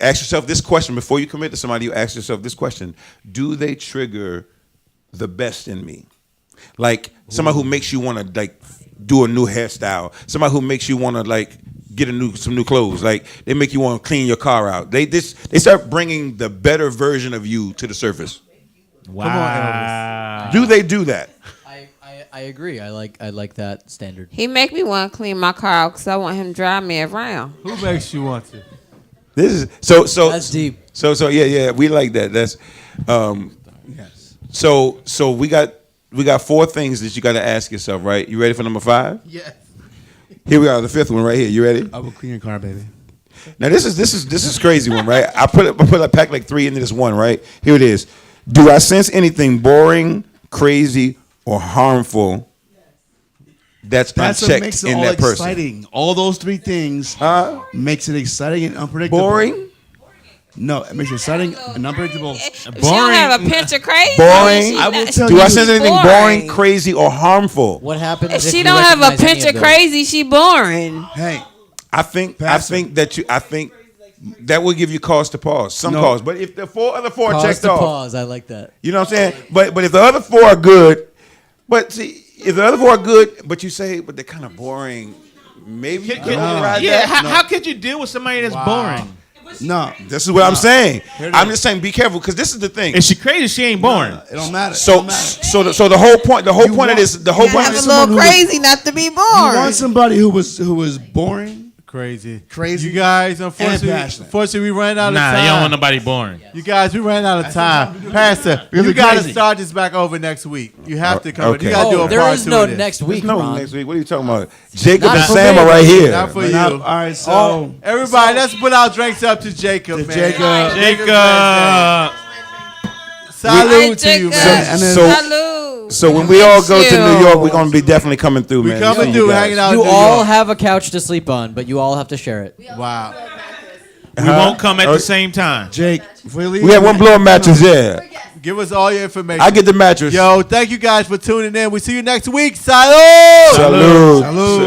ask yourself this question before you commit to somebody. You ask yourself this question: do they trigger the best in me? Like somebody who makes you want to like do a new hairstyle. Somebody who makes you want to like get some new clothes. Like they make you want to clean your car out. They start bringing the better version of you to the surface. Wow. Do they do that? I agree. I like that standard. He make me want to clean my car out because I want him to drive me around. Who makes you want to? This is so That's deep. So yeah, we like that. That's Yes. so we got 4 things that you got to ask yourself, right? You ready for number 5? Yes. Here we are, the 5th one right here. You ready? I will clean your car, baby. Now this is crazy one, right? I packed like 3 into this one, right? Here it is. Do I sense anything boring, crazy, or harmful that's what unchecked makes it in all that person? exciting. All those 3 things makes it exciting and unpredictable. Boring, No, it makes you exciting and unpredictable. If she don't have a pinch of crazy. Boring. I will tell Do you. I sense anything boring, crazy, or harmful? What happens If if she you don't have a recognize any pinch of those? crazy, she boring. Hey, I think that will give you cause to pause. Some No. cause, but if the other four are Pause checked to off, pause. I like that. you know what I'm saying. But if the other four are good, but see, if the other four are good, but you say, but they're kind of boring, maybe you can override that. How could you deal with somebody that's boring? No, this is what I'm saying. Here it I'm is. just saying, be careful because this is the thing. If she crazy, she ain't boring. It don't matter. So the whole point of this, the whole point of Have this, a little crazy not to be You boring. want somebody who was boring, Crazy. crazy. You guys, and unfortunately, passionate. we ran out of Nah, time. you don't want nobody boring. You guys, we ran out of time. Pastor, Really you got to crazy. start this back over next week. You have to come. Okay. You got to do a there part is two no of this. next week. no Ron. next week. What are you talking about? Jacob Not and for Sam me. are right here. Not for you. All right, so Oh, everybody, let's put our drinks up to Jacob, man. Jacob. Jacob. Salute to you, man. And then- So when we all go to New York, we're gonna be definitely coming through, We man. coming See through, you guys. hanging out. You in New all York. have a couch to sleep on, but you all have to share it. Wow. We won't come at the same time. Jake, before you leave, We have one blow mattress, yeah. Give us all your information. I get the mattress. Yo, thank you guys for tuning in. We see you next week. Salud. Salud. Salud.